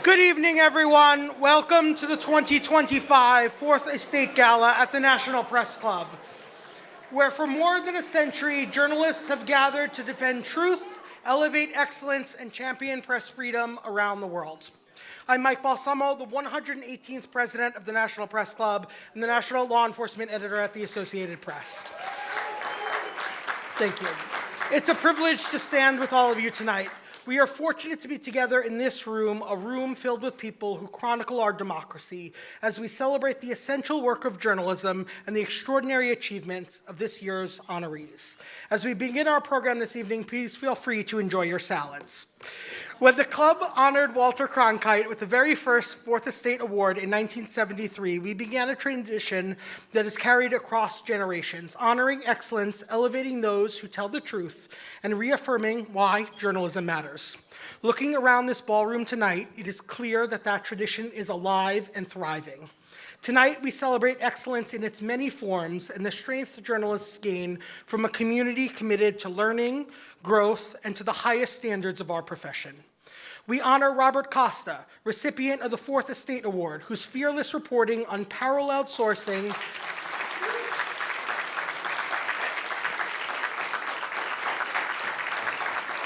Good evening, everyone. Welcome to the 2025 Fourth Estate Gala at the National Press Club, where for more than a century, journalists have gathered to defend truth, elevate excellence, and champion press freedom around the world. I'm Mike Balsamo, the 118th president of the National Press Club and the National Law Enforcement Editor at the Associated Press. Thank you. It's a privilege to stand with all of you tonight. We are fortunate to be together in this room, a room filled with people who chronicle our democracy, as we celebrate the essential work of journalism and the extraordinary achievements of this year's honorees. As we begin our program this evening, please feel free to enjoy your salads. When the club honored Walter Cronkite with the very first Fourth Estate Award in 1973, we began a tradition that is carried across generations, honoring excellence, elevating those who tell the truth, and reaffirming why journalism matters. Looking around this ballroom tonight, it is clear that that tradition is alive and thriving. Tonight, we celebrate excellence in its many forms and the strength journalists gain from a community committed to learning, growth, and to the highest standards of our profession. We honor Robert Costa, recipient of the Fourth Estate Award, whose fearless reporting, unparalleled sourcing,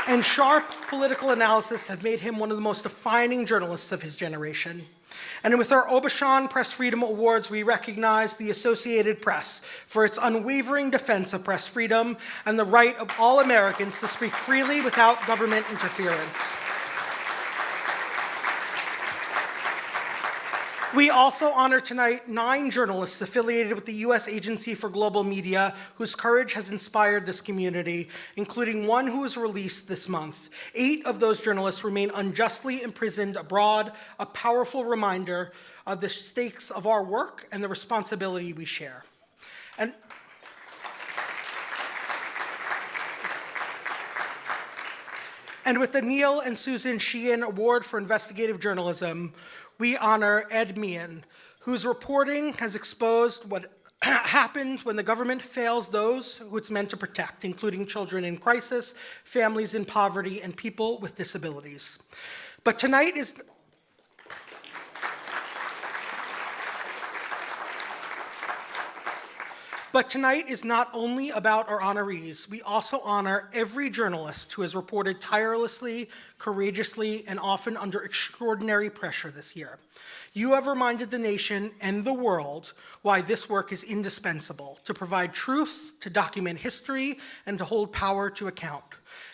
and sharp political analysis have made him one of the most defining journalists of his generation. And with our Aubuchon Press Freedom Awards, we recognize the Associated Press for its unwavering defense of press freedom and the right of all Americans to speak freely without government interference. We also honor tonight 9 journalists affiliated with the U.S. Agency for Global Media whose courage has inspired this community, including one who was released this month. 8 of those journalists remain unjustly imprisoned abroad, a powerful reminder of the stakes of our work and the responsibility we share. And with the Neil and Susan Sheehan Award for Investigative Journalism, we honor Ed Meehan, whose reporting has exposed what happens when the government fails those who it's meant to protect, including children in crisis, families in poverty, and people with disabilities. But tonight is not only about our honorees. We also honor every journalist who has reported tirelessly, courageously, and often under extraordinary pressure this year. You have reminded the nation and the world why this work is indispensable, to provide truth, to document history, and to hold power to account.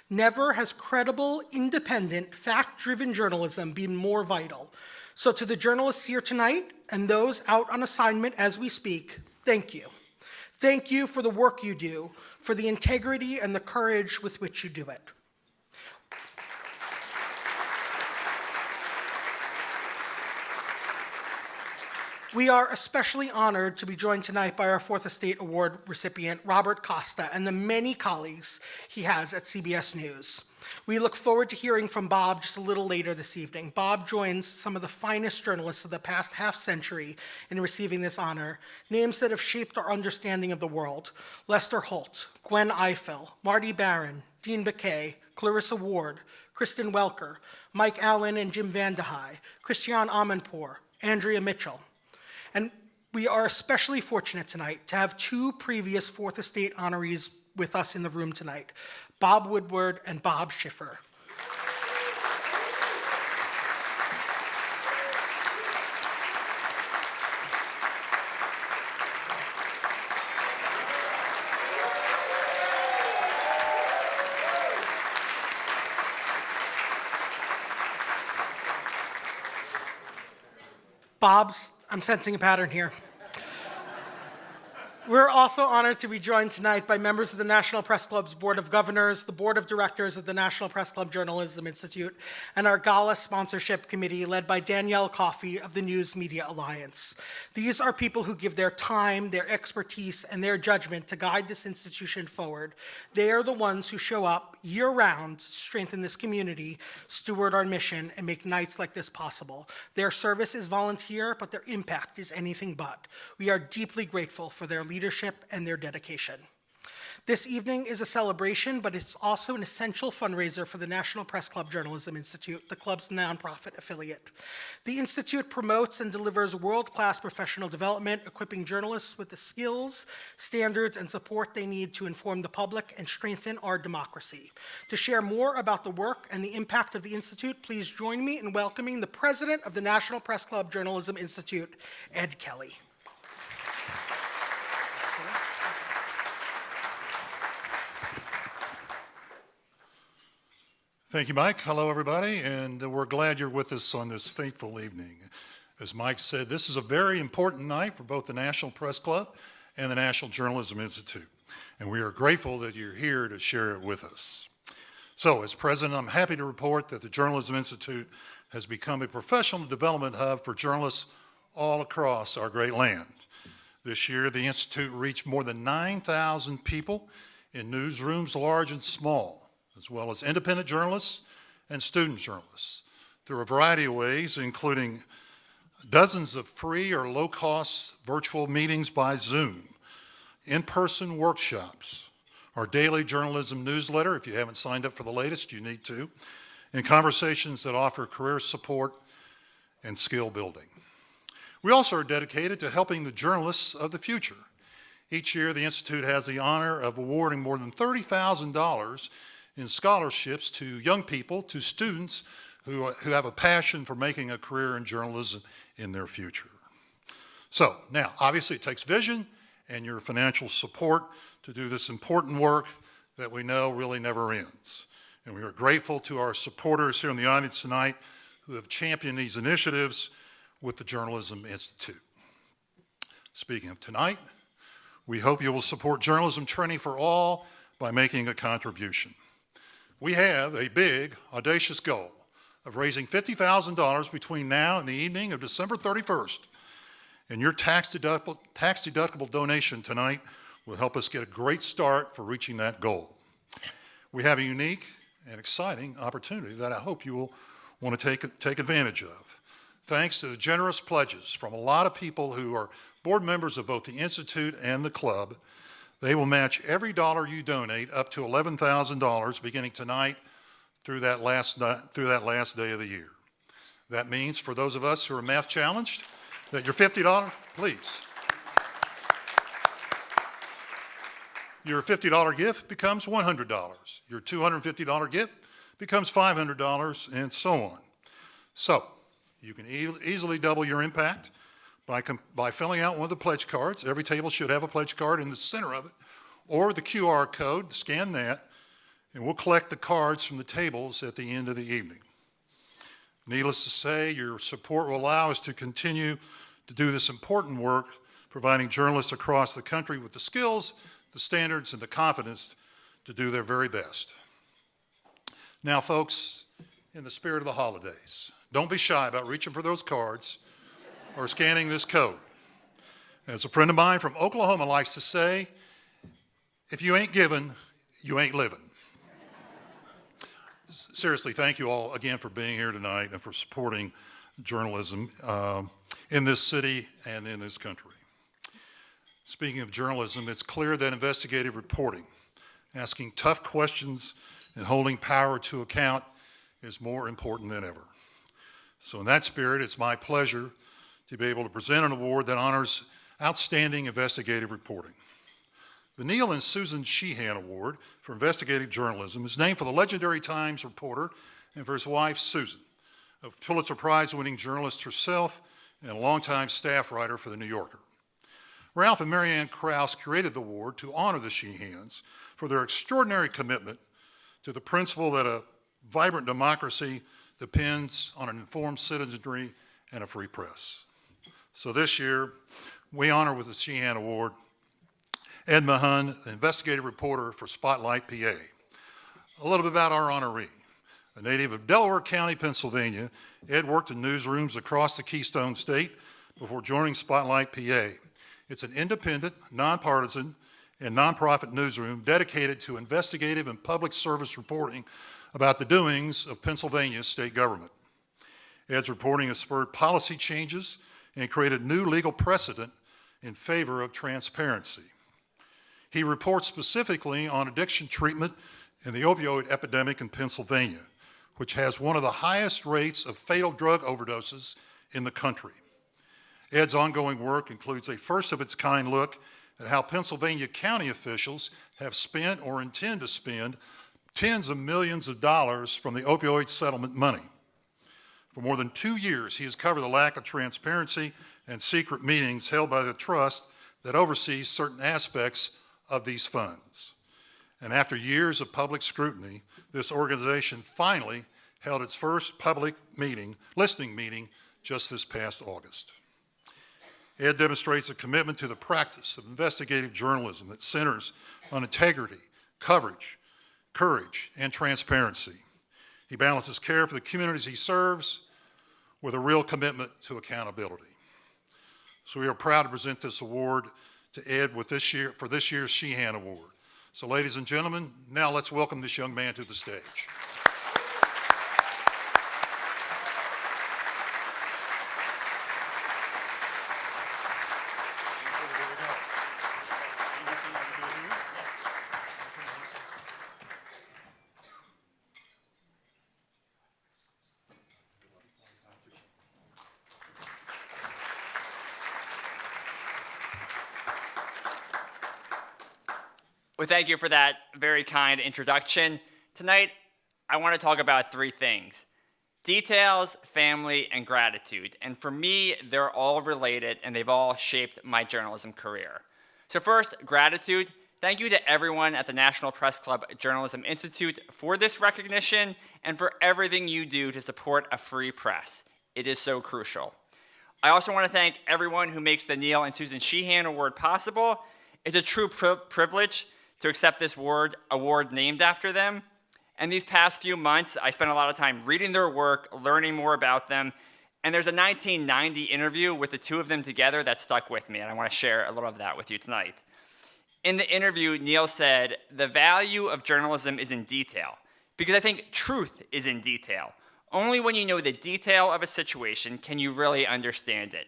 Never has credible, independent, fact-driven journalism been more vital. So to the journalists here tonight and those out on assignment as we speak, thank you. Thank you for the work you do, for the integrity and the courage with which you do it. We are especially honored to be joined tonight by our Fourth Estate Award recipient, Robert Costa, and the many colleagues he has at CBS News. We look forward to hearing from Bob just a little later this evening. Bob joins some of the finest journalists of the past half-century in receiving this honor, names that have shaped our understanding of the world: Lester Holt, Gwen Ifill, Marty Barron, Dean Baquet, Clarissa Ward, Kristen Welker, Mike Allen and Jim Vandehei, Christiane Amanpour, Andrea Mitchell. And we are especially fortunate tonight to have 2 previous Fourth Estate honorees with us in the room tonight, Bob Woodward and Bob Schiffer. I'm sensing a pattern here. We're also honored to be joined tonight by members of the National Press Club's Board of Governors, the Board of Directors of the National Press Club Journalism Institute, and our Gala Sponsorship Committee led by Danielle Coffey of the News Media Alliance. These are people who give their time, their expertise, and their judgment to guide this institution forward. They are the ones who show up year-round, strengthen this community, steward our mission, and make nights like this possible. Their service is volunteer, but their impact is anything but. We are deeply grateful for their leadership and their dedication. This evening is a celebration, but it's also an essential fundraiser for the National Press Club Journalism Institute, the club's nonprofit affiliate. The Institute promotes and delivers world-class professional development, equipping journalists with the skills, standards, and support they need to inform the public and strengthen our democracy. To share more about the work and the impact of the Institute, please join me in welcoming the president of the National Press Club Journalism Institute, Ed Kelly. Thank you, Mike. Hello, everybody, and we're glad you're with us on this fateful evening. As Mike said, this is a very important night for both the National Press Club and the National Journalism Institute, and we are grateful that you're here to share it with us. So, as president, I'm happy to report that the Journalism Institute has become a professional development hub for journalists all across our great land. This year, the Institute reached more than 9,000 people in newsrooms large and small, as well as independent journalists and student journalists, through a variety of ways, including dozens of free or low-cost virtual meetings by Zoom, in-person workshops, our daily journalism newsletter. If you haven't signed up for the latest, you need to, and conversations that offer career support and skill building. We also are dedicated to helping the journalists of the future. Each year, the Institute has the honor of awarding more than $30,000 in scholarships to young people, to students who have a passion for making a career in journalism in their future. So now, obviously it takes vision and your financial support to do this important work that we know really never ends. And we are grateful to our supporters here in the audience tonight who have championed these initiatives with the Journalism Institute. Speaking of tonight, we hope you will support journalism training for all by making a contribution. We have a big, audacious goal of raising $50,000 between now and the evening of December 31st. And your tax-deductible donation tonight will help us get a great start for reaching that goal. We have a unique and exciting opportunity that I hope you will want to take advantage of. Thanks to the generous pledges from a lot of people who are board members of both the Institute and the club, they will match every dollar you donate up to $11,000 beginning tonight through that last day of the year. That means for those of us who are math challenged, that your $50, please. Your $50 gift becomes $100. Your $250 gift becomes $500, and so on. So you can easily double your impact by filling out one of the pledge cards. Every table should have a pledge card in the center of it, or the QR code. Scan that, and we'll collect the cards from the tables at the end of the evening. Needless to say, your support will allow us to continue to do this important work, providing journalists across the country with the skills, the standards, and the confidence to do their very best. Now, folks, in the spirit of the holidays, don't be shy about reaching for those cards or scanning this code. As a friend of mine from Oklahoma likes to say, if you ain't giving, you ain't living. Seriously, thank you all again for being here tonight and for supporting journalism in this city and in this country. Speaking of journalism, it's clear that investigative reporting, asking tough questions and holding power to account, is more important than ever. So in that spirit, it's my pleasure to be able to present an award that honors outstanding investigative reporting. The Neil and Susan Sheehan Award for Investigative Journalism is named for the legendary Times reporter and for his wife, Susan, a Pulitzer Prize-winning journalist herself and a longtime staff writer for The New Yorker. Ralph and Marianne Krause created the award to honor the Sheehans for their extraordinary commitment to the principle that a vibrant democracy depends on an informed citizenry and a free press. So this year, we honor with the Sheehan Award Ed Mahon, the investigative reporter for Spotlight, PA. A little bit about our honoree. A native of Delaware County, Pennsylvania, Ed worked in newsrooms across the Keystone State before joining Spotlight, PA. It's an independent, nonpartisan, and nonprofit newsroom dedicated to investigative and public service reporting about the doings of Pennsylvania's state government. Ed's reporting has spurred policy changes and created new legal precedent in favor of transparency. He reports specifically on addiction treatment and the opioid epidemic in Pennsylvania, which has one of the highest rates of fatal drug overdoses in the country. Ed's ongoing work includes a first-of-its-kind look at how Pennsylvania county officials have spent or intend to spend tens of millions of dollars from the opioid settlement money. For more than 2 years, he has covered the lack of transparency and secret meetings held by the trust that oversees certain aspects of these funds. And after years of public scrutiny, this organization finally held its first public listening meeting just this past August. Ed demonstrates a commitment to the practice of investigative journalism that centers on integrity, coverage, courage, and transparency. He balances care for the communities he serves with a real commitment to accountability. So we are proud to present this award to Ed for this year's Sheehan Award. So ladies and gentlemen, now let's welcome this young man to the stage. Well, thank you for that very kind introduction. Tonight, I want to talk about three things: details, family, and gratitude. And for me, they're all related, and they've all shaped my journalism career. So first, gratitude. Thank you to everyone at the National Press Club Journalism Institute for this recognition and for everything you do to support a free press. It is so crucial. I also want to thank everyone who makes the Neil and Susan Sheehan Award possible. It's a true privilege to accept this award named after them. And these past few months, I spent a lot of time reading their work, learning more about them. And there's a 1990 interview with the two of them together that stuck with me, and I want to share a little of that with you tonight. In the interview, Neil said, "The value of journalism is in detail, because I think truth is in detail. Only when you know the detail of a situation can you really understand it."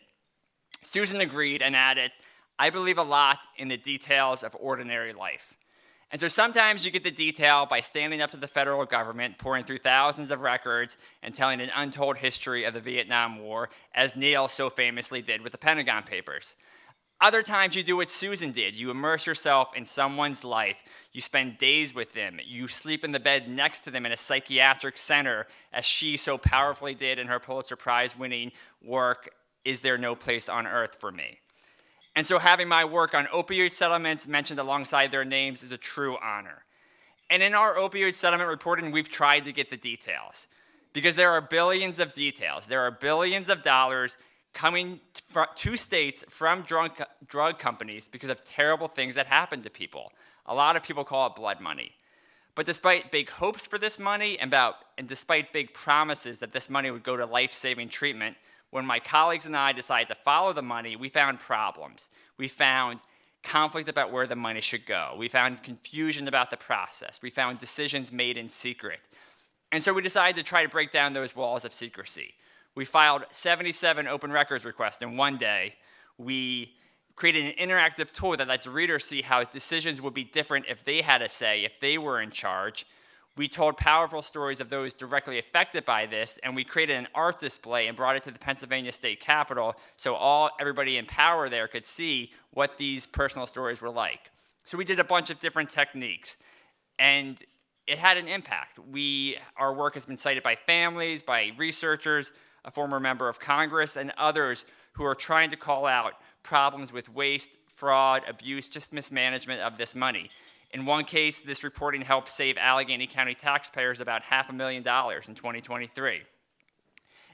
Susan agreed and added, "I believe a lot in the details of ordinary life." And so sometimes you get the detail by standing up to the federal government, pouring through thousands of records, and telling an untold history of the Vietnam War, as Neil so famously did with the Pentagon Papers. Other times you do what Susan did. You immerse yourself in someone's life. You spend days with them. You sleep in the bed next to them in a psychiatric center, as she so powerfully did in her Pulitzer Prize-winning work, Is There No Place on Earth for Me? And so having my work on opioid settlements mentioned alongside their names is a true honor. And in our opioid settlement reporting, we've tried to get the details, because there are billions of details. There are billions of dollars coming to states from drug companies because of terrible things that happen to people. A lot of people call it blood money. But despite big hopes for this money and despite big promises that this money would go to life-saving treatment, when my colleagues and I decided to follow the money, we found problems. We found conflict about where the money should go. We found confusion about the process. We found decisions made in secret. And so we decided to try to break down those walls of secrecy. We filed 77 open records requests in one day. We created an interactive tool that lets readers see how decisions would be different if they had a say, if they were in charge. We told powerful stories of those directly affected by this, and we created an art display and brought it to the Pennsylvania State Capitol so everybody in power there could see what these personal stories were like. So we did a bunch of different techniques, and it had an impact. Our work has been cited by families, by researchers, a former member of Congress, and others who are trying to call out problems with waste, fraud, abuse, just mismanagement of this money. In one case, this reporting helped save Allegheny County taxpayers about $500,000 in 2023.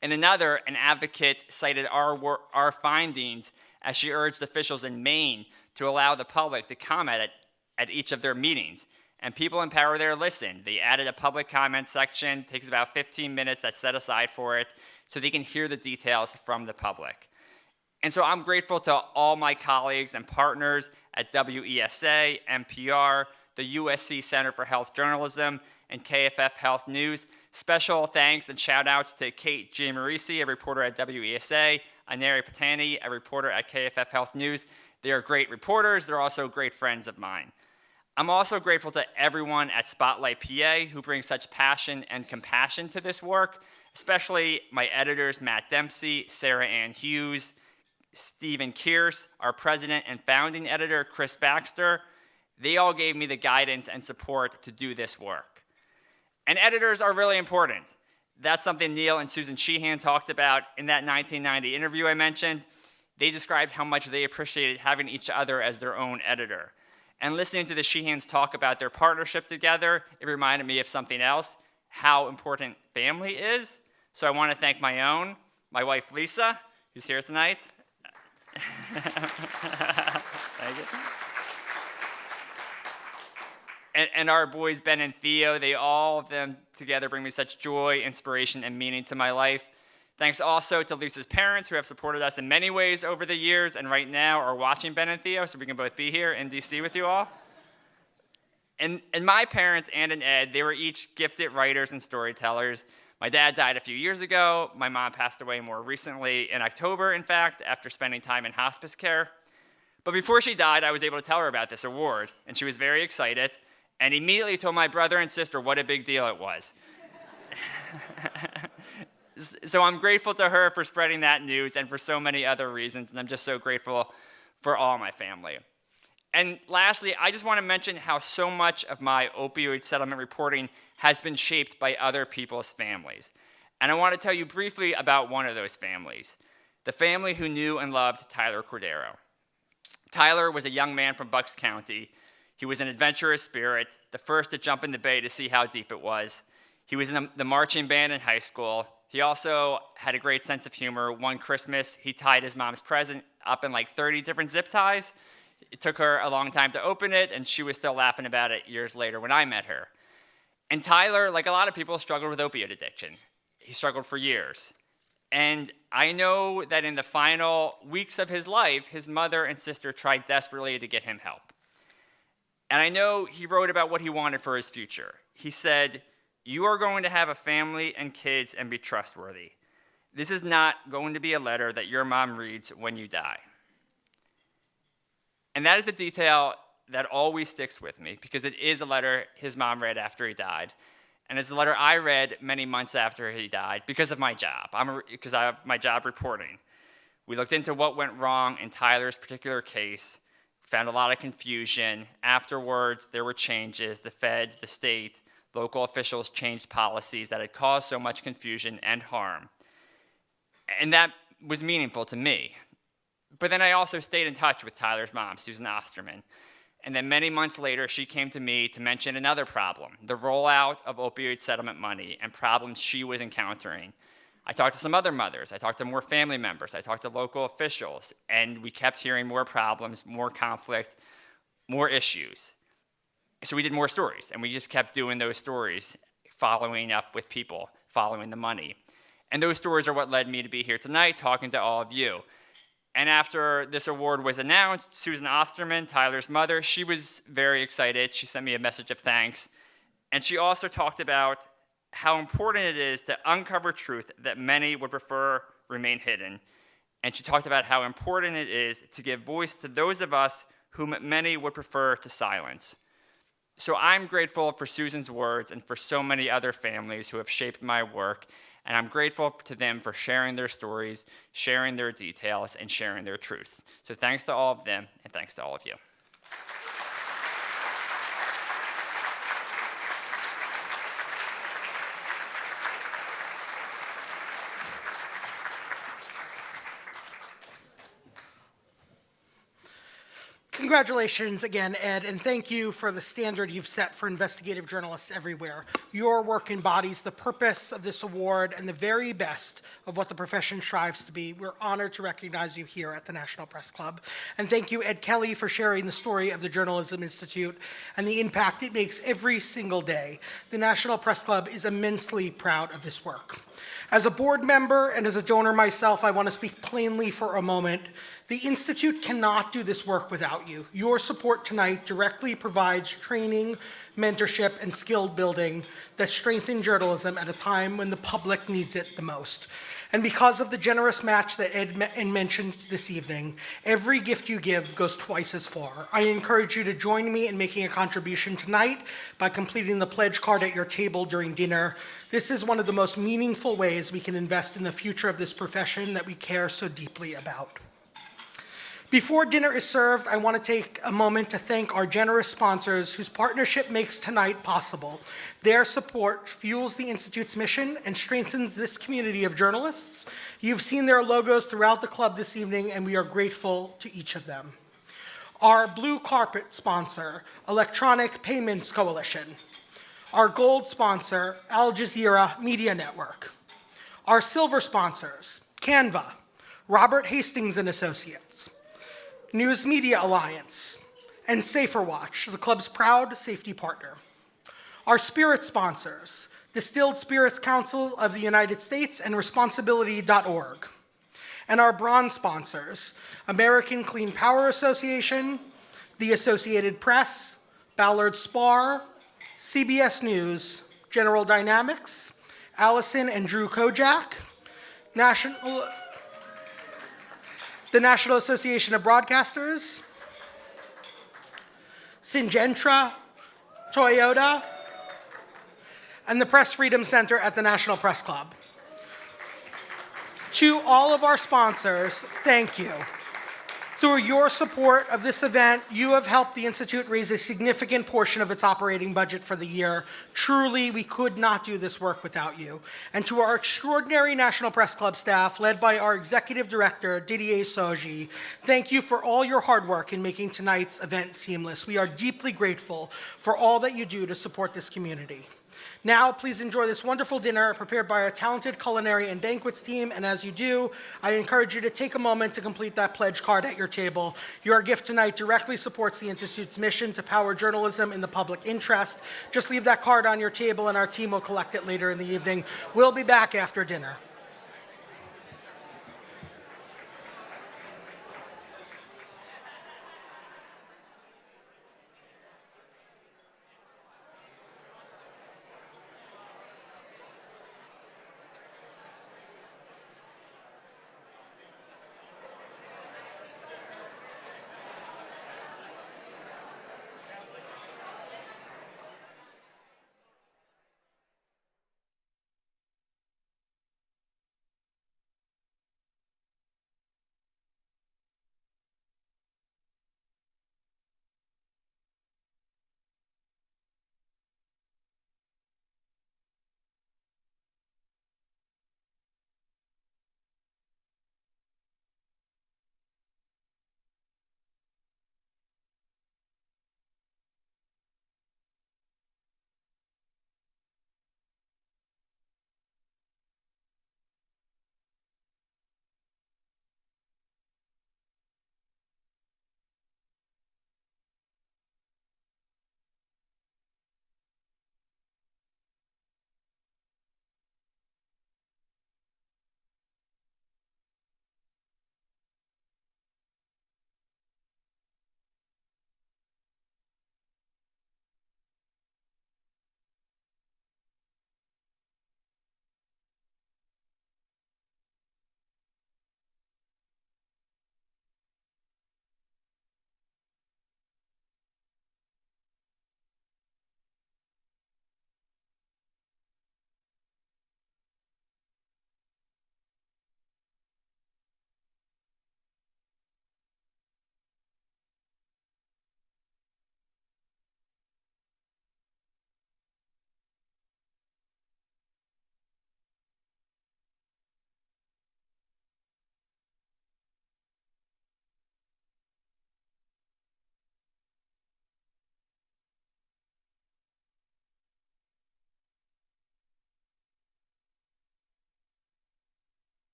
In another, an advocate cited our findings as she urged officials in Maine to allow the public to comment at each of their meetings. And people in power there listened. They added a public comment section, takes about 15 minutes that's set aside for it, so they can hear the details from the public. And so I'm grateful to all my colleagues and partners at WESA, NPR, the USC Center for Health Journalism, and KFF Health News. Special thanks and shout outs to Kate Giammarisi, a reporter at WESA, Aneri Patani, a reporter at KFF Health News. They are great reporters. They're also great friends of mine. I'm also grateful to everyone at Spotlight PA who brings such passion and compassion to this work, especially my editors, Matt Dempsey, Sarah Ann Hughes, Stephen Kearse, our president and founding editor, Chris Baxter. They all gave me the guidance and support to do this work. And editors are really important. That's something Neil and Susan Sheehan talked about in that 1990 interview I mentioned. They described how much they appreciated having each other as their own editor. And listening to the Sheehans talk about their partnership together, it reminded me of something else, how important family is. So I want to thank my wife Lisa, who's here tonight. Thank you. And our boys, Ben and Theo, all of them together bring me such joy, inspiration, and meaning to my life. Thanks also to Lisa's parents who have supported us in many ways over the years and right now are watching Ben and Theo so we can both be here in DC with you all. And my parents, Ann and Ed, they were each gifted writers and storytellers. My dad died a few years ago. My mom passed away more recently in October, in fact, after spending time in hospice care. But before she died, I was able to tell her about this award, and she was very excited and immediately told my brother and sister what a big deal it was. So I'm grateful to her for spreading that news and for so many other reasons, and I'm just so grateful for all my family. And lastly, I just want to mention how so much of my opioid settlement reporting has been shaped by other people's families. And I want to tell you briefly about one of those families, the family who knew and loved Tyler Cordero. Tyler was a young man from Bucks County. He was an adventurous spirit, the first to jump in the bay to see how deep it was. He was in the marching band in high school. He also had a great sense of humor. One Christmas, he tied his mom's present up in like 30 different zip ties. It took her a long time to open it, and she was still laughing about it years later when I met her. And Tyler, like a lot of people, struggled with opioid addiction. He struggled for years. And I know that in the final weeks of his life, his mother and sister tried desperately to get him help. And I know he wrote about what he wanted for his future. He said, "You are going to have a family and kids and be trustworthy. This is not going to be a letter that your mom reads when you die." And that is the detail that always sticks with me because it is a letter his mom read after he died. And it's a letter I read many months after he died because of my job. Because I have my job reporting. We looked into what went wrong in Tyler's particular case, found a lot of confusion. Afterwards, there were changes. The feds, the state, local officials changed policies that had caused so much confusion and harm. And that was meaningful to me. But then I also stayed in touch with Tyler's mom, Susan Osterman. And then many months later, she came to me to mention another problem, the rollout of opioid settlement money and problems she was encountering. I talked to some other mothers. I talked to more family members. I talked to local officials. And we kept hearing more problems, more conflict, more issues. So we did more stories. And we just kept doing those stories, following up with people, following the money. And those stories are what led me to be here tonight, talking to all of you. And after this award was announced, Susan Osterman, Tyler's mother, she was very excited. She sent me a message of thanks. And she also talked about how important it is to uncover truth that many would prefer remain hidden. And she talked about how important it is to give voice to those of us whom many would prefer to silence. So I'm grateful for Susan's words and for so many other families who have shaped my work. And I'm grateful to them for sharing their stories, sharing their details, and sharing their truth. So thanks to all of them, and thanks to all of you. Congratulations again, Ed, and thank you for the standard you've set for investigative journalists everywhere. Your work embodies the purpose of this award and the very best of what the profession strives to be. We're honored to recognize you here at the National Press Club. And thank you, Ed Kelly, for sharing the story of the Journalism Institute and the impact it makes every single day. The National Press Club is immensely proud of this work. As a board member and as a donor myself, I want to speak plainly for a moment. The Institute cannot do this work without you. Your support tonight directly provides training, mentorship, and skill building that strengthen journalism at a time when the public needs it the most. And because of the generous match that Ed mentioned this evening, every gift you give goes twice as far. I encourage you to join me in making a contribution tonight by completing the pledge card at your table during dinner. This is one of the most meaningful ways we can invest in the future of this profession that we care so deeply about. Before dinner is served, I want to take a moment to thank our generous sponsors whose partnership makes tonight possible. Their support fuels the Institute's mission and strengthens this community of journalists. You've seen their logos throughout the club this evening, and we are grateful to each of them. Our blue carpet sponsor, Electronic Payments Coalition. Our gold sponsor, Al Jazeera Media Network. Our silver sponsors, Canva, Robert Hastings and Associates, News Media Alliance, and SaferWatch, the club's proud safety partner. Our spirit sponsors, Distilled Spirits Council of the United States and Responsibility.org. And our bronze sponsors, American Clean Power Association, the Associated Press, Ballard Spahr, CBS News, General Dynamics, Allison and Drew Kojak, the National Association of Broadcasters, Syngenta, Toyota, and the Press Freedom Center at the National Press Club. To all of our sponsors, thank you. Through your support of this event, you have helped the Institute raise a significant portion of its operating budget for the year. Truly, we could not do this work without you. And to our extraordinary National Press Club staff, led by our Executive Director, Didier Soji, thank you for all your hard work in making tonight's event seamless. We are deeply grateful for all that you do to support this community. Now, please enjoy this wonderful dinner prepared by our talented culinary and banquets team. And as you do, I encourage you to take a moment to complete that pledge card at your table. Your gift tonight directly supports the Institute's mission to power journalism in the public interest. Just leave that card on your table and our team will collect it later in the evening. We'll be back after dinner.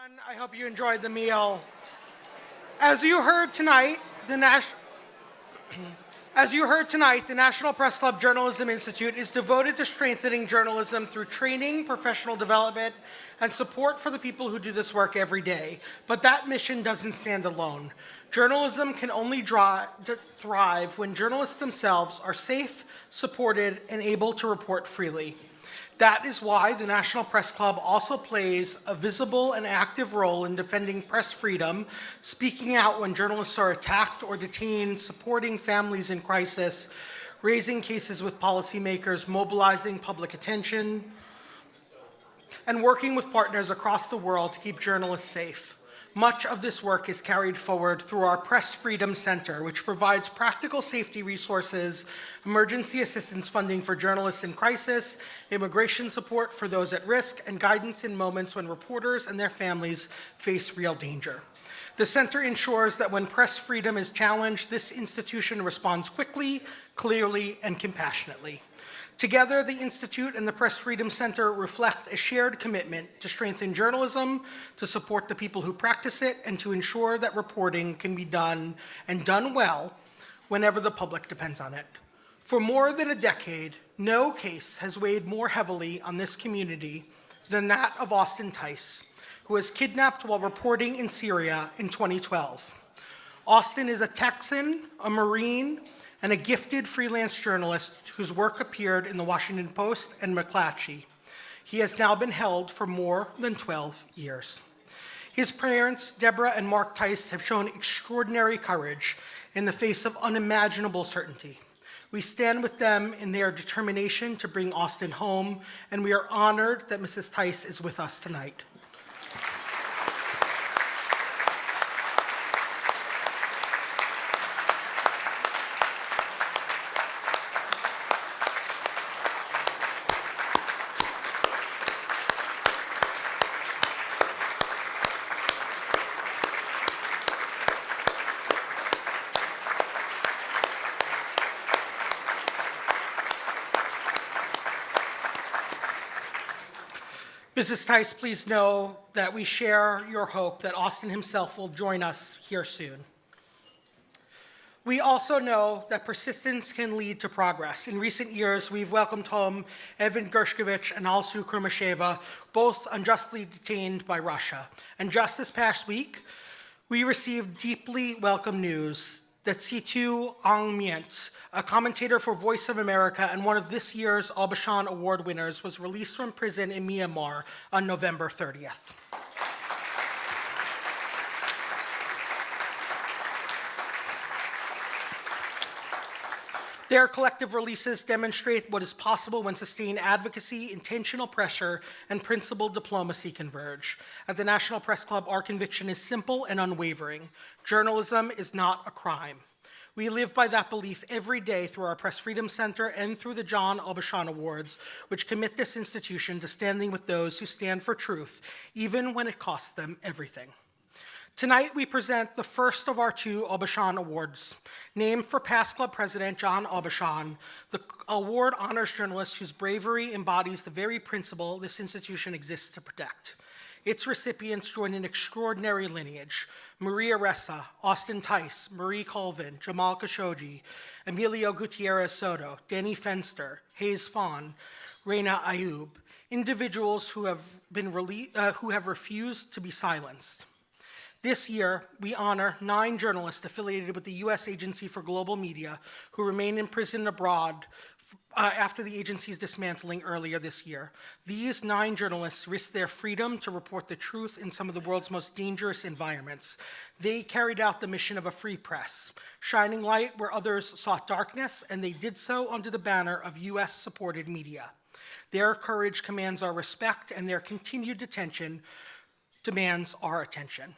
everyone. I hope you enjoyed the meal. As you heard tonight, the National Press Club Journalism Institute is devoted to strengthening journalism through training, professional development, and support for the people who do this work every day. But that mission doesn't stand alone. Journalism can only thrive when journalists themselves are safe, supported, and able to report freely. That is why the National Press Club also plays a visible and active role in defending press freedom, speaking out when journalists are attacked or detained, supporting families in crisis, raising cases with policymakers, mobilizing public attention, and working with partners across the world to keep journalists safe. Much of this work is carried forward through our Press Freedom Center, which provides practical safety resources, emergency assistance funding for journalists in crisis, immigration support for those at risk, and guidance in moments when reporters and their families face real danger. The center ensures that when press freedom is challenged, this institution responds quickly, clearly, and compassionately. Together, the Institute and the Press Freedom Center reflect a shared commitment to strengthen journalism, to support the people who practice it, and to ensure that reporting can be done, and done well, whenever the public depends on it. For more than a decade, no case has weighed more heavily on this community than that of Austin Tice, who was kidnapped while reporting in Syria in 2012. Austin is a Texan, a Marine, and a gifted freelance journalist whose work appeared in the Washington Post and McClatchy. He has now been held for more than 12 years. His parents, Deborah and Mark Tice, have shown extraordinary courage in the face of unimaginable certainty. We stand with them in their determination to bring Austin home, and we are honored that Mrs. Tice is with us tonight. Mrs. Tice, please know that we share your hope that Austin himself will join us here soon. We also know that persistence can lead to progress. In recent years, we've welcomed home Evan Gershkovich and Alsu Kurmasheva, both unjustly detained by Russia. And just this past week, we received deeply welcome news that Situ Aung Myint, a commentator for Voice of America and one of this year's Aubuchon Award winners, was released from prison in Myanmar on November 30th. Their collective releases demonstrate what is possible when sustained advocacy, intentional pressure, and principled diplomacy converge. At the National Press Club, our conviction is simple and unwavering. Journalism is not a crime. We live by that belief every day through our Press Freedom Center and through the John Aubuchon Awards, which commit this institution to standing with those who stand for truth, even when it costs them everything. Tonight, we present the first of our two Aubuchon Awards. Named for past club president John Aubuchon, the award honors journalists whose bravery embodies the very principle this institution exists to protect. Its recipients join an extraordinary lineage: Maria Ressa, Austin Tice, Marie Colvin, Jamal Khashoggi, Emilio Gutierrez Soto, Danny Fenster, Hayes Fawn, Reina Ayoub, individuals who have refused to be silenced. This year, we honor 9 journalists affiliated with the U.S. Agency for Global Media who remain in prison abroad after the agency's dismantling earlier this year. These 9 journalists risked their freedom to report the truth in some of the world's most dangerous environments. They carried out the mission of a free press, shining light where others sought darkness, and they did so under the banner of U.S.-supported media. Their courage commands our respect, and their continued detention demands our attention.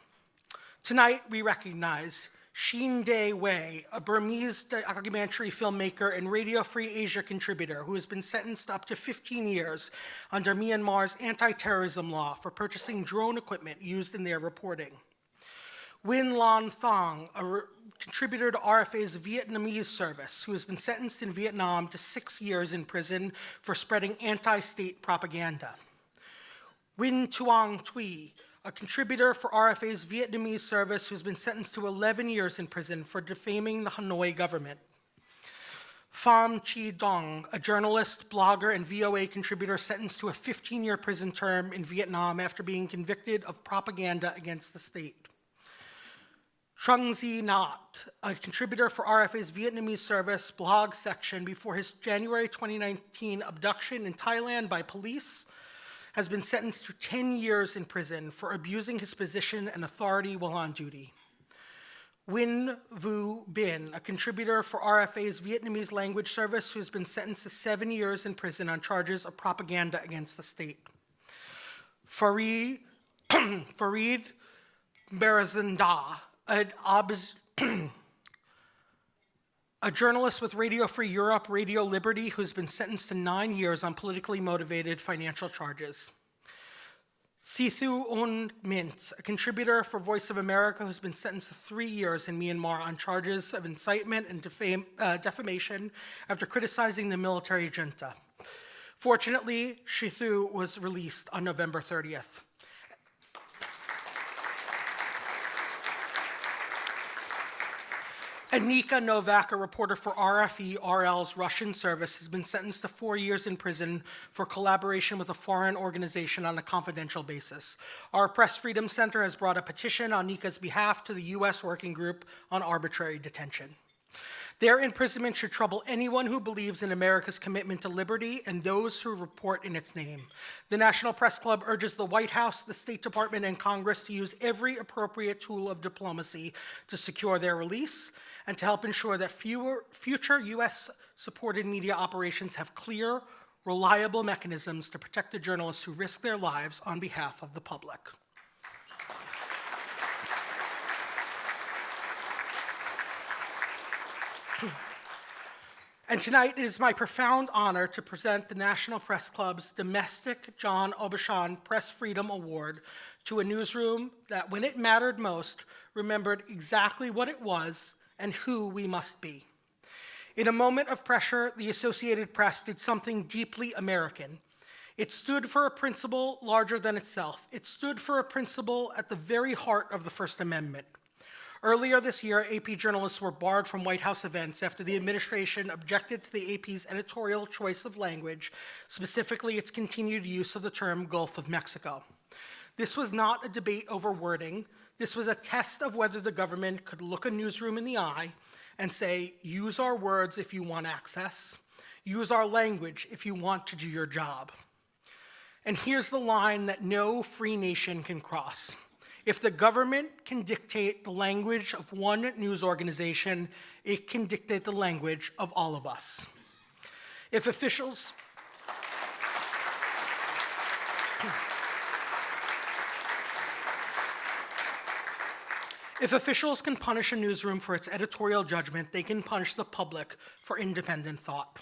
Tonight, we recognize Shin Dae-wei, a Burmese documentary filmmaker and Radio Free Asia contributor who has been sentenced up to 15 years under Myanmar's anti-terrorism law for purchasing drone equipment used in their reporting. Win Lan Thong, a contributor to RFA's Vietnamese service, who has been sentenced in Vietnam to 6 years in prison for spreading anti-state propaganda. Win Tuong Thuy, a contributor for RFA's Vietnamese service who's been sentenced to 11 years in prison for defaming the Hanoi government. Pham Chi Dong, a journalist, blogger, and VOA contributor sentenced to a 15-year prison term in Vietnam after being convicted of propaganda against the state. Trung Zi Nhat, a contributor for RFA's Vietnamese service blog section before his January 2019 abduction in Thailand by police, has been sentenced to 10 years in prison for abusing his position and authority while on duty. Nguyen Vu Bin, a contributor for RFA's Vietnamese language service who has been sentenced to 7 years in prison on charges of propaganda against the state. Farid Barazanda, a journalist with Radio Free Europe, Radio Liberty, who's been sentenced to 9 years on politically motivated financial charges. Sithu Un Mint, a contributor for Voice of America, who's been sentenced to 3 years in Myanmar on charges of incitement and defamation after criticizing the military junta. Fortunately, Sithu was released on November 30th. Anika Novak, a reporter for RFE-RL's Russian service, has been sentenced to 4 years in prison for collaboration with a foreign organization on a confidential basis. Our Press Freedom Center has brought a petition on Nika's behalf to the U.S. Working Group on Arbitrary Detention. Their imprisonment should trouble anyone who believes in America's commitment to liberty and those who report in its name. The National Press Club urges the White House, the State Department, and Congress to use every appropriate tool of diplomacy to secure their release and to help ensure that future U.S.-supported media operations have clear, reliable mechanisms to protect the journalists who risk their lives on behalf of the public. And tonight, it is my profound honor to present the National Press Club's domestic John Aubuchon Press Freedom Award to a newsroom that, when it mattered most, remembered exactly what it was and who we must be. In a moment of pressure, the Associated Press did something deeply American. It stood for a principle larger than itself. It stood for a principle at the very heart of the First Amendment. Earlier this year, AP journalists were barred from White House events after the administration objected to the AP's editorial choice of language, specifically its continued use of the term Gulf of Mexico. This was not a debate over wording. This was a test of whether the government could look a newsroom in the eye and say, use our words if you want access, use our language if you want to do your job. And here's the line that no free nation can cross. If the government can dictate the language of one news organization, it can dictate the language of all of us. If officials can punish a newsroom for its editorial judgment, they can punish the public for independent thought.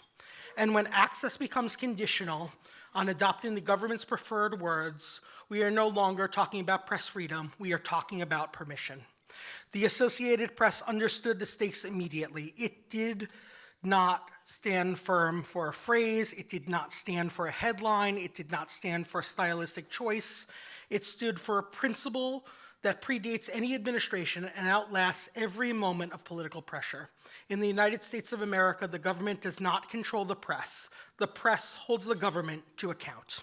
And when access becomes conditional on adopting the government's preferred words, we are no longer talking about press freedom, we are talking about permission. The Associated Press understood the stakes immediately. It did not stand firm for a phrase, it did not stand for a headline, it did not stand for a stylistic choice. It stood for a principle that predates any administration and outlasts every moment of political pressure. In the United States of America, the government does not control the press. The press holds the government to account.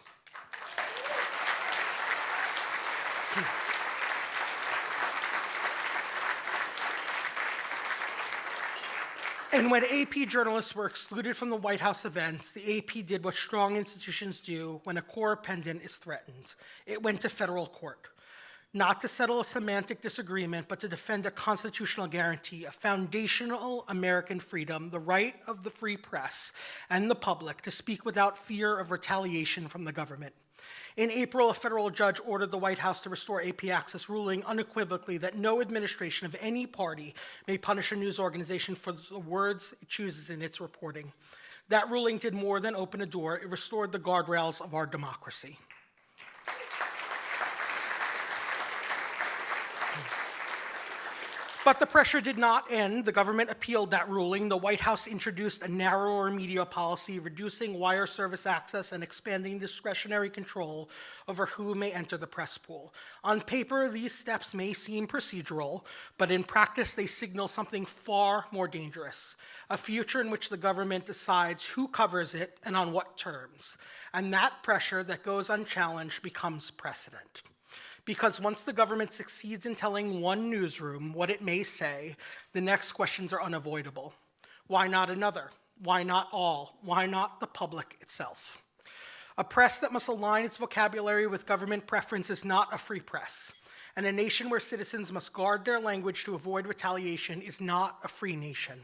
And when AP journalists were excluded from the White House events, the AP did what strong institutions do when a core pendant is threatened. It went to federal court, not to settle a semantic disagreement, but to defend a constitutional guarantee, a foundational American freedom, the right of the free press and the public to speak without fear of retaliation from the government. In April, a federal judge ordered the White House to restore AP access, ruling unequivocally that no administration of any party may punish a news organization for the words it chooses in its reporting. That ruling did more than open a door. It restored the guardrails of our democracy. But the pressure did not end. The government appealed that ruling. The White House introduced a narrower media policy, reducing wire service access and expanding discretionary control over who may enter the press pool. On paper, these steps may seem procedural, but in practice, they signal something far more dangerous, a future in which the government decides who covers it and on what terms. And that pressure that goes unchallenged becomes precedent. Because once the government succeeds in telling one newsroom what it may say, the next questions are unavoidable. Why not another? Why not all? Why not the public itself? A press that must align its vocabulary with government preference is not a free press. And a nation where citizens must guard their language to avoid retaliation is not a free nation.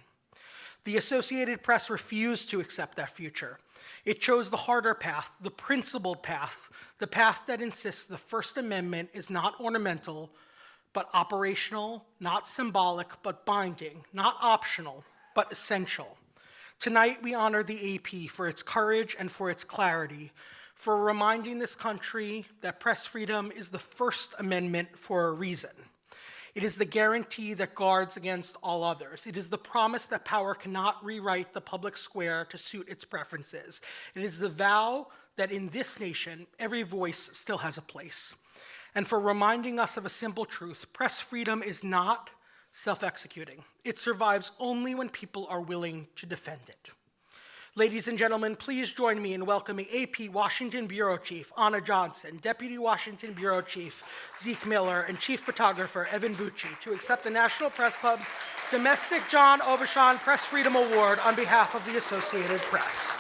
The Associated Press refused to accept that future. It chose the harder path, the principled path, the path that insists the First Amendment is not ornamental, but operational, not symbolic, but binding, not optional, but essential. Tonight, we honor the AP for its courage and for its clarity, for reminding this country that press freedom is the First Amendment for a reason. It is the guarantee that guards against all others. It is the promise that power cannot rewrite the public square to suit its preferences. It is the vow that in this nation, every voice still has a place. And for reminding us of a simple truth, press freedom is not self-executing. It survives only when people are willing to defend it. Ladies and gentlemen, please join me in welcoming AP Washington Bureau Chief Anna Johnson, Deputy Washington Bureau Chief Zeke Miller, and Chief Photographer Evan Vucci to accept the National Press Club's Domestic John Aubuchon Press Freedom Award on behalf of the Associated Press.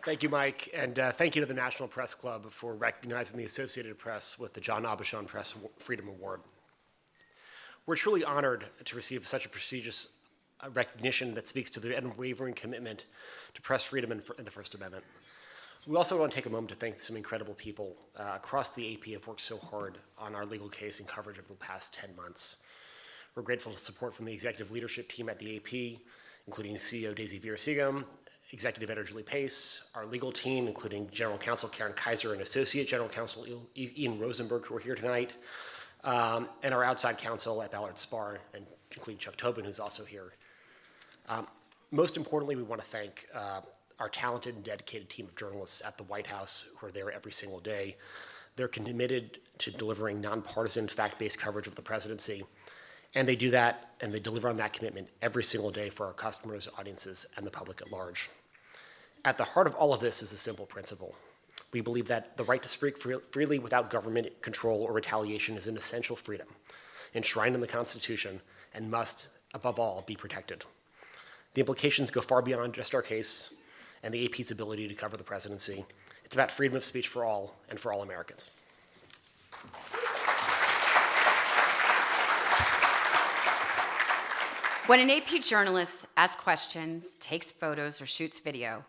Thank you, Mike, and thank you to the National Press Club for recognizing the Associated Press with the John Aubuchon Press Freedom Award. We're truly honored to receive such a prestigious recognition that speaks to the unwavering commitment to press freedom and the First Amendment. We also want to take a moment to thank some incredible people across the AP who have worked so hard on our legal case and coverage over the past 10 months. We're grateful for support from the executive leadership team at the AP, including CEO Daisy Vera-Seagum, Executive Editor Julie Pace, our legal team, including General Counsel Karen Kaiser and Associate General Counsel Ian Rosenberg, who are here tonight, and our outside counsel at Ballard Spahr, and including Chuck Tobin, who's also here. Most importantly, we want to thank our talented and dedicated team of journalists at the White House who are there every single day. They're committed to delivering nonpartisan, fact-based coverage of the presidency. And they do that, and they deliver on that commitment every single day for our customers, audiences, and the public at large. At the heart of all of this is a simple principle. We believe that the right to speak freely without government control or retaliation is an essential freedom, enshrined in the Constitution, and must, above all, be protected. The implications go far beyond just our case and the AP's ability to cover the presidency. It's about freedom of speech for all and for all Americans. When an AP journalist asks questions, takes photos, or shoots video,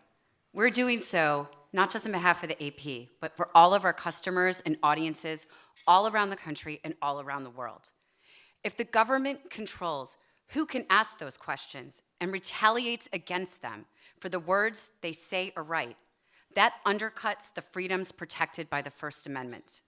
we're doing so not just on behalf of the AP, but for all of our customers and audiences all around the country and all around the world. If the government controls who can ask those questions and retaliates against them for the words they say or write, that undercuts the freedoms protected by the First Amendment.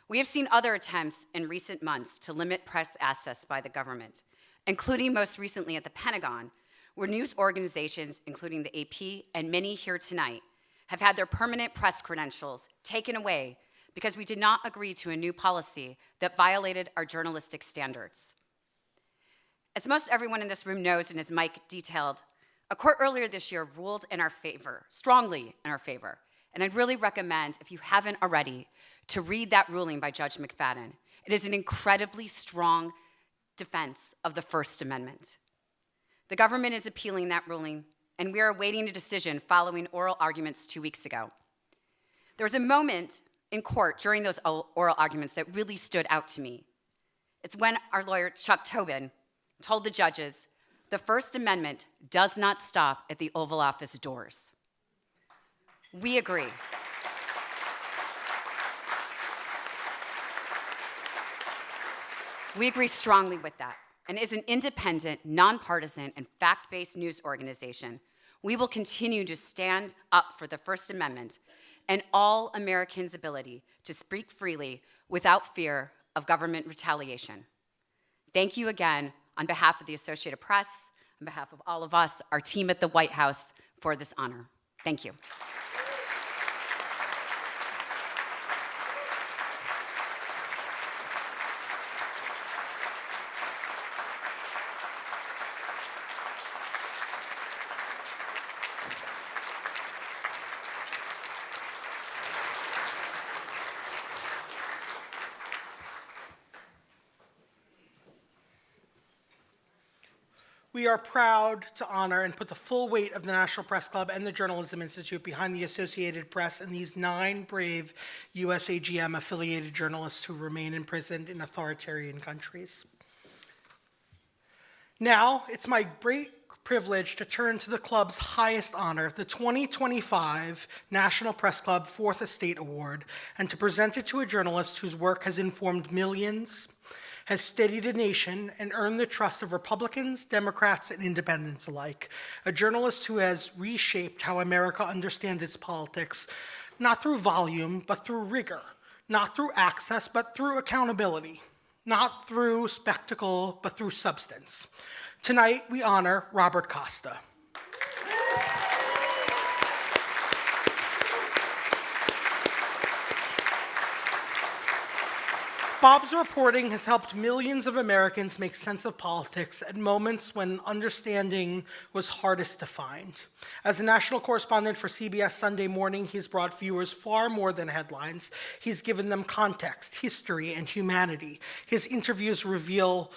We have seen other attempts in recent months to limit press access by the government, including most recently at the Pentagon, where news organizations, including the AP and many here tonight, have had their permanent press credentials taken away because we did not agree to a new policy that violated our journalistic standards. As most everyone in this room knows, and as Mike detailed, a court earlier this year ruled in our favor, strongly in our favor, and I'd really recommend, if you haven't already, to read that ruling by Judge McFadden. It is an incredibly strong defense of the First Amendment. The government is appealing that ruling, and we are awaiting a decision following oral arguments 2 weeks ago. There was a moment in court during those oral arguments that really stood out to me. It's when our lawyer, Chuck Tobin, told the judges, the First Amendment does not stop at the Oval Office doors. We agree. We agree strongly with that. And as an independent, nonpartisan, and fact-based news organization, we will continue to stand up for the First Amendment and all Americans' ability to speak freely without fear of government retaliation. Thank you again on behalf of the Associated Press, on behalf of all of us, our team at the White House, for this honor. Thank you. We are proud to honor and put the full weight of the National Press Club and the Journalism Institute behind the Associated Press and these 9 brave USAGM-affiliated journalists who remain imprisoned in authoritarian countries. Now, it's my great privilege to turn to the club's highest honor, the 2025 National Press Club 4th Estate Award, and to present it to a journalist whose work has informed millions, has steadied a nation, and earned the trust of Republicans, Democrats, and independents alike. A journalist who has reshaped how America understands its politics, not through volume, but through rigor, not through access, but through accountability, not through spectacle, but through substance. Tonight, we honor Robert Costa. Bob's reporting has helped millions of Americans make sense of politics at moments when understanding was hardest to find. As a national correspondent for CBS Sunday Morning, he's brought viewers far more than headlines. He's given them context, history, and humanity. His interviews reveal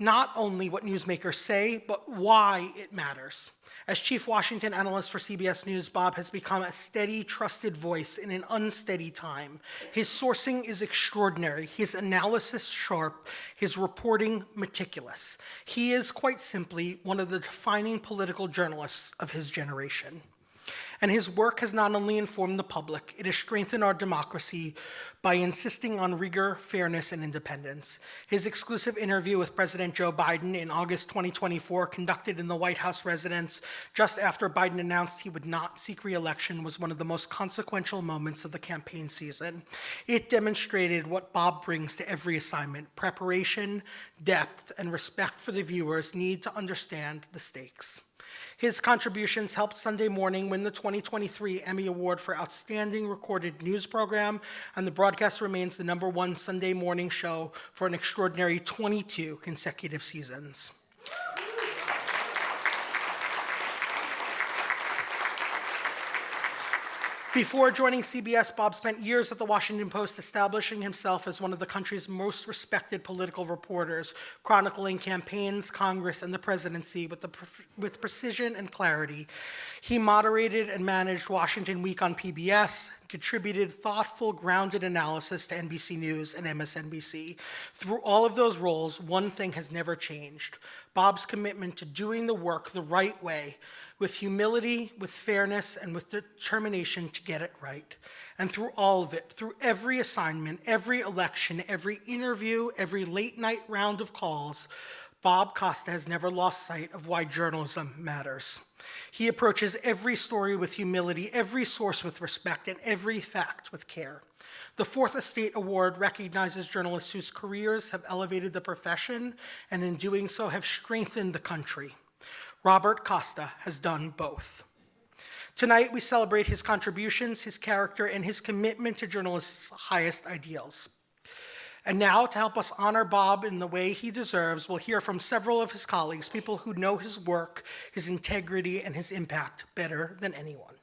not only what newsmakers say, but why it matters. As chief Washington analyst for CBS News, Bob has become a steady, trusted voice in an unsteady time. His sourcing is extraordinary, his analysis sharp, his reporting meticulous. He is, quite simply, one of the defining political journalists of his generation. And his work has not only informed the public, it has strengthened our democracy by insisting on rigor, fairness, and independence. His exclusive interview with President Joe Biden in August 2024, conducted in the White House residence just after Biden announced he would not seek re-election, was one of the most consequential moments of the campaign season. It demonstrated what Bob brings to every assignment: preparation, depth, and respect for the viewers need to understand the stakes. His contributions helped Sunday Morning win the 2023 Emmy Award for Outstanding Recorded News Program, and the broadcast remains the #1 Sunday morning show for an extraordinary 22 consecutive seasons. Before joining CBS, Bob spent years at the Washington Post, establishing himself as one of the country's most respected political reporters, chronicling campaigns, Congress, and the presidency with precision and clarity. He moderated and managed Washington Week on PBS, contributed thoughtful, grounded analysis to NBC News and MSNBC. Through all of those roles, one thing has never changed: Bob's commitment to doing the work the right way, with humility, with fairness, and with determination to get it right. And through all of it, through every assignment, every election, every interview, every late-night round of calls, Bob Costa has never lost sight of why journalism matters. He approaches every story with humility, every source with respect, and every fact with care. The 4th Estate Award recognizes journalists whose careers have elevated the profession, and in doing so have strengthened the country. Robert Costa has done both. Tonight, we celebrate his contributions, his character, and his commitment to journalists' highest ideals. And now, to help us honor Bob in the way he deserves, we'll hear from several of his colleagues, people who know his work, his integrity, and his impact better than anyone.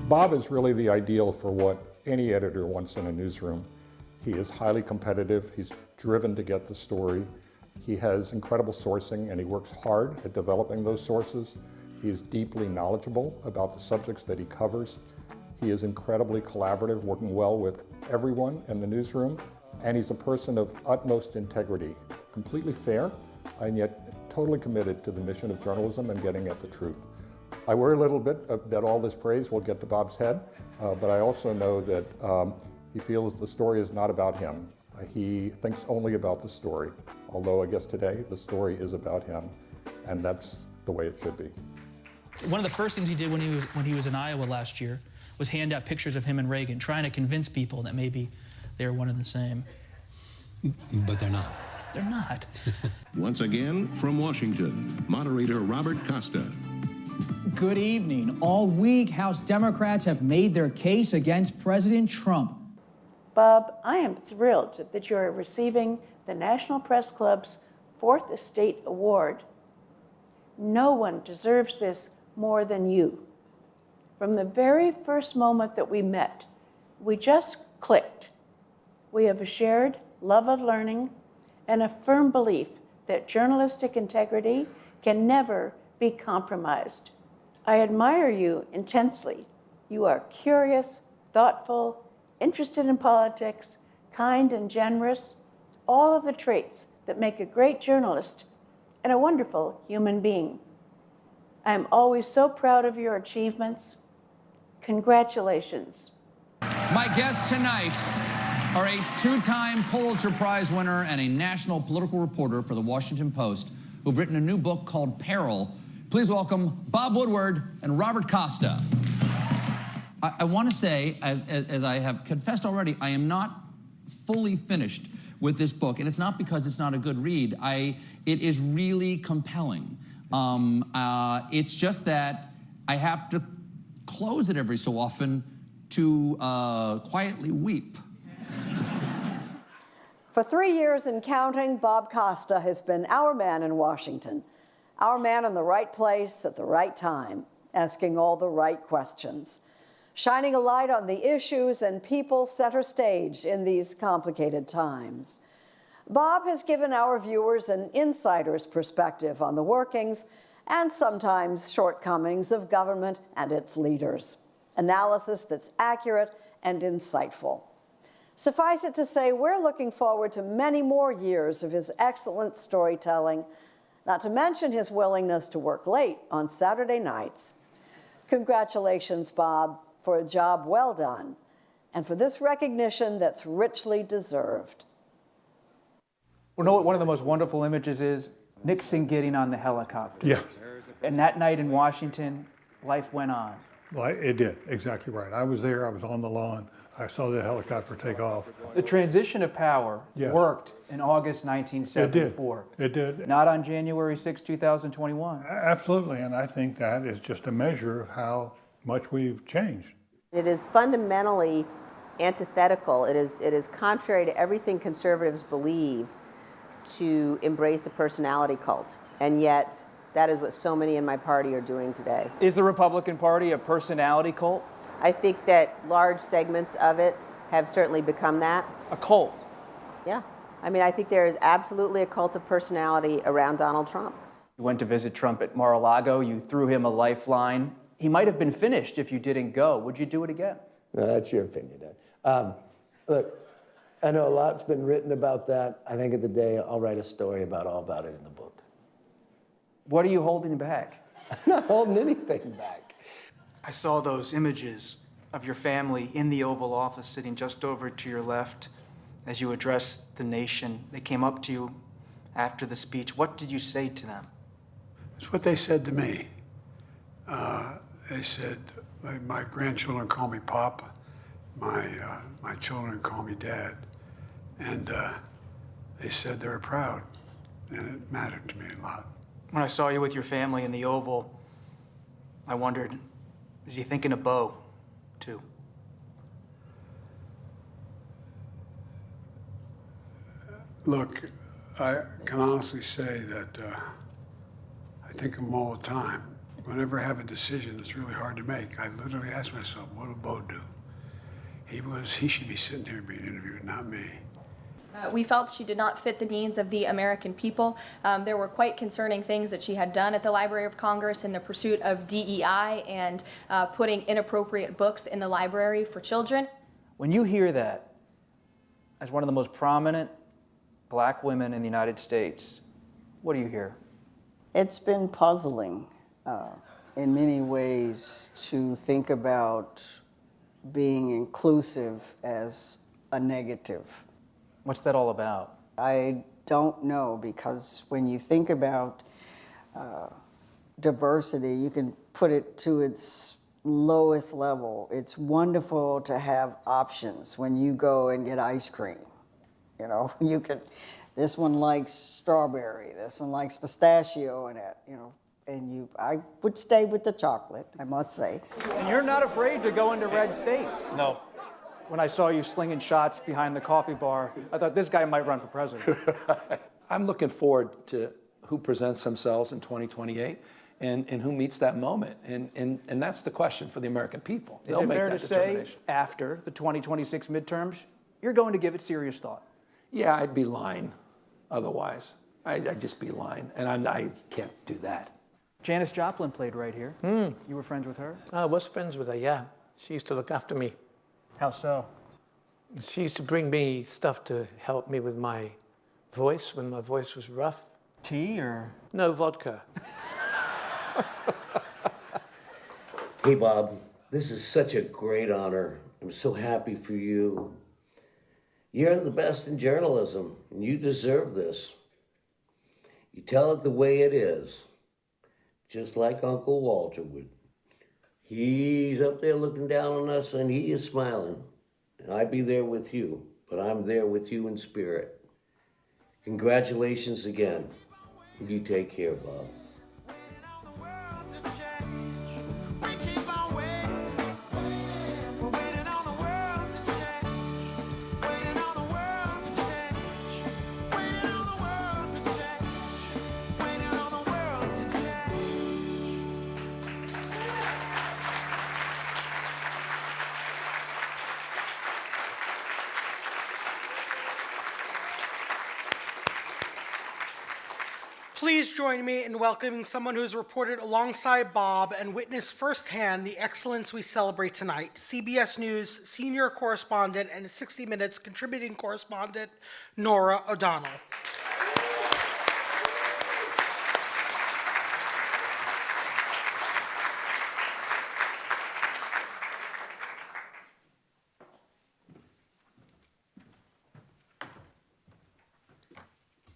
Bob is really the ideal for what any editor wants in a newsroom. He is highly competitive, he's driven to get the story, he has incredible sourcing, and he works hard at developing those sources. He is deeply knowledgeable about the subjects that he covers. He is incredibly collaborative, working well with everyone in the newsroom, and he's a person of utmost integrity, completely fair, and yet totally committed to the mission of journalism and getting at the truth. I worry a little bit that all this praise will get to Bob's head, but I also know that he feels the story is not about him. He thinks only about the story, although I guess today the story is about him, and that's the way it should be. One of the first things he did when he was in Iowa last year was hand out pictures of him and Reagan, trying to convince people that maybe they're one and the same. But they're not. They're not. Once again, from Washington, moderator Robert Costa. Good evening. All week, House Democrats have made their case against President Trump. Bob, I am thrilled that you are receiving the National Press Club's 4th Estate Award. No one deserves this more than you. From the very first moment that we met, we just clicked. We have a shared love of learning and a firm belief that journalistic integrity can never be compromised. I admire you intensely. You are curious, thoughtful, interested in politics, kind and generous, all of the traits that make a great journalist and a wonderful human being. I am always so proud of your achievements. Congratulations. My guests tonight are a two-time Pulitzer Prize winner and a national political reporter for the Washington Post who've written a new book called Peril. Please welcome Bob Woodward and Robert Costa. I want to say, as I have confessed already, I am not fully finished with this book, and it's not because it's not a good read. It is really compelling. It's just that I have to close it every so often to quietly weep. For 3 years and counting, Bob Costa has been our man in Washington, our man in the right place at the right time, asking all the right questions, shining a light on the issues and people center stage in these complicated times. Bob has given our viewers an insider's perspective on the workings and sometimes shortcomings of government and its leaders. Analysis that's accurate and insightful. Suffice it to say, we're looking forward to many more years of his excellent storytelling, not to mention his willingness to work late on Saturday nights. Congratulations, Bob, for a job well done, and for this recognition that's richly deserved. Well, know what one of the most wonderful images is? Nixon getting on the helicopter. Yeah. And that night in Washington, life went on. Well, it did, exactly right. I was there, I was on the lawn, I saw the helicopter take off. The transition of power worked in August 1974. It did. Not on January 6, 2021. Absolutely, and I think that is just a measure of how much we've changed. It is fundamentally antithetical. It is contrary to everything conservatives believe to embrace a personality cult, and yet that is what so many in my party are doing today. Is the Republican Party a personality cult? I think that large segments of it have certainly become that. A cult? Yeah. I mean, I think there is absolutely a cult of personality around Donald Trump. You went to visit Trump at Mar-a-Lago. You threw him a lifeline. He might have been finished if you didn't go. Would you do it again? No, that's your opinion. Look, I know a lot's been written about that. I think at the day, I'll write a story all about it in the book. What are you holding back? I'm not holding anything back. I saw those images of your family in the Oval Office sitting just over to your left as you addressed the nation. They came up to you after the speech. What did you say to them? It's what they said to me. They said, my grandchildren call me Pop, my children call me Dad. And they said they were proud, and it mattered to me a lot. When I saw you with your family in the Oval, I wondered, is he thinking of Bo, too? Look, I can honestly say that I think of him all the time. whenever I have a decision that's really hard to make, I literally ask myself, what will Bo do? He should be sitting here being interviewed, not me. We felt she did not fit the needs of the American people. There were quite concerning things that she had done at the Library of Congress in the pursuit of DEI and putting inappropriate books in the library for children. When you hear that, as one of the most prominent black women in the United States, what do you hear? It's been puzzling in many ways to think about being inclusive as a negative. What's that all about? I don't know, because when you think about diversity, you can put it to its lowest level. It's wonderful to have options when you go and get ice cream. You know, you could, this one likes strawberry, this one likes pistachio in it, you know, and I would stay with the chocolate, I must say. And you're not afraid to go into red states? No. When I saw you slinging shots behind the coffee bar, I thought this guy might run for president. I'm looking forward to who presents themselves in 2028 and who meets that moment. And that's the question for the American people. Is it fair to say, after the 2026 midterms, you're going to give it serious thought? Yeah, I'd be lying otherwise. I'd just be lying, and I can't do that. Janis Joplin played right here. You were friends with her? I was friends with her, yeah. She used to look after me. How so? She used to bring me stuff to help me with my voice when my voice was rough. Tea or? No, vodka. Hey, Bob, this is such a great honor. I'm so happy for you. You're the best in journalism, and you deserve this. You tell it the way it is, just like Uncle Walter would. He's up there looking down on us, and he is smiling. And I'd be there with you, but I'm there with you in spirit. Congratulations again. You take care, Bob. Please join me in welcoming someone who's reported alongside Bob and witnessed firsthand the excellence we celebrate tonight. CBS News senior correspondent and 60 Minutes contributing correspondent, Norah O'Donnell.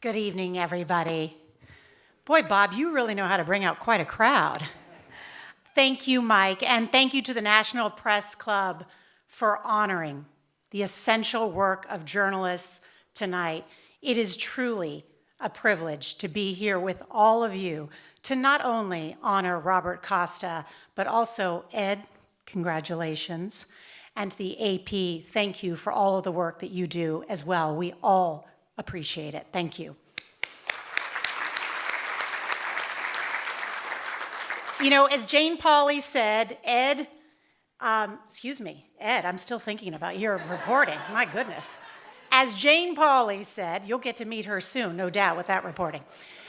Good evening, everybody. Boy, Bob, you really know how to bring out quite a crowd. Thank you, Mike, and thank you to the National Press Club for honoring the essential work of journalists tonight. It is truly a privilege to be here with all of you to not only honor Robert Costa, but also Ed, congratulations, and the AP, thank you for all of the work that you do as well. We all appreciate it. Thank you. You know, as Jane Pauley said, Ed, I'm still thinking about your reporting, my goodness. As Jane Pauley said, you'll get to meet her soon, no doubt, with that reporting.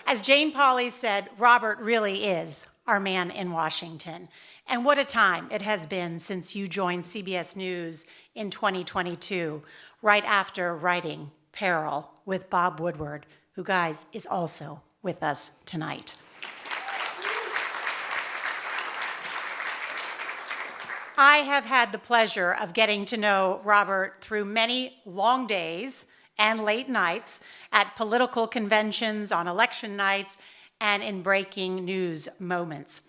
As Jane Pauley said, Robert really is our man in Washington. And what a time it has been since you joined CBS News in 2022, right after writing Peril with Bob Woodward, who, guys, is also with us tonight. I have had the pleasure of getting to know Robert through many long days and late nights at political conventions, on election nights, and in breaking news moments.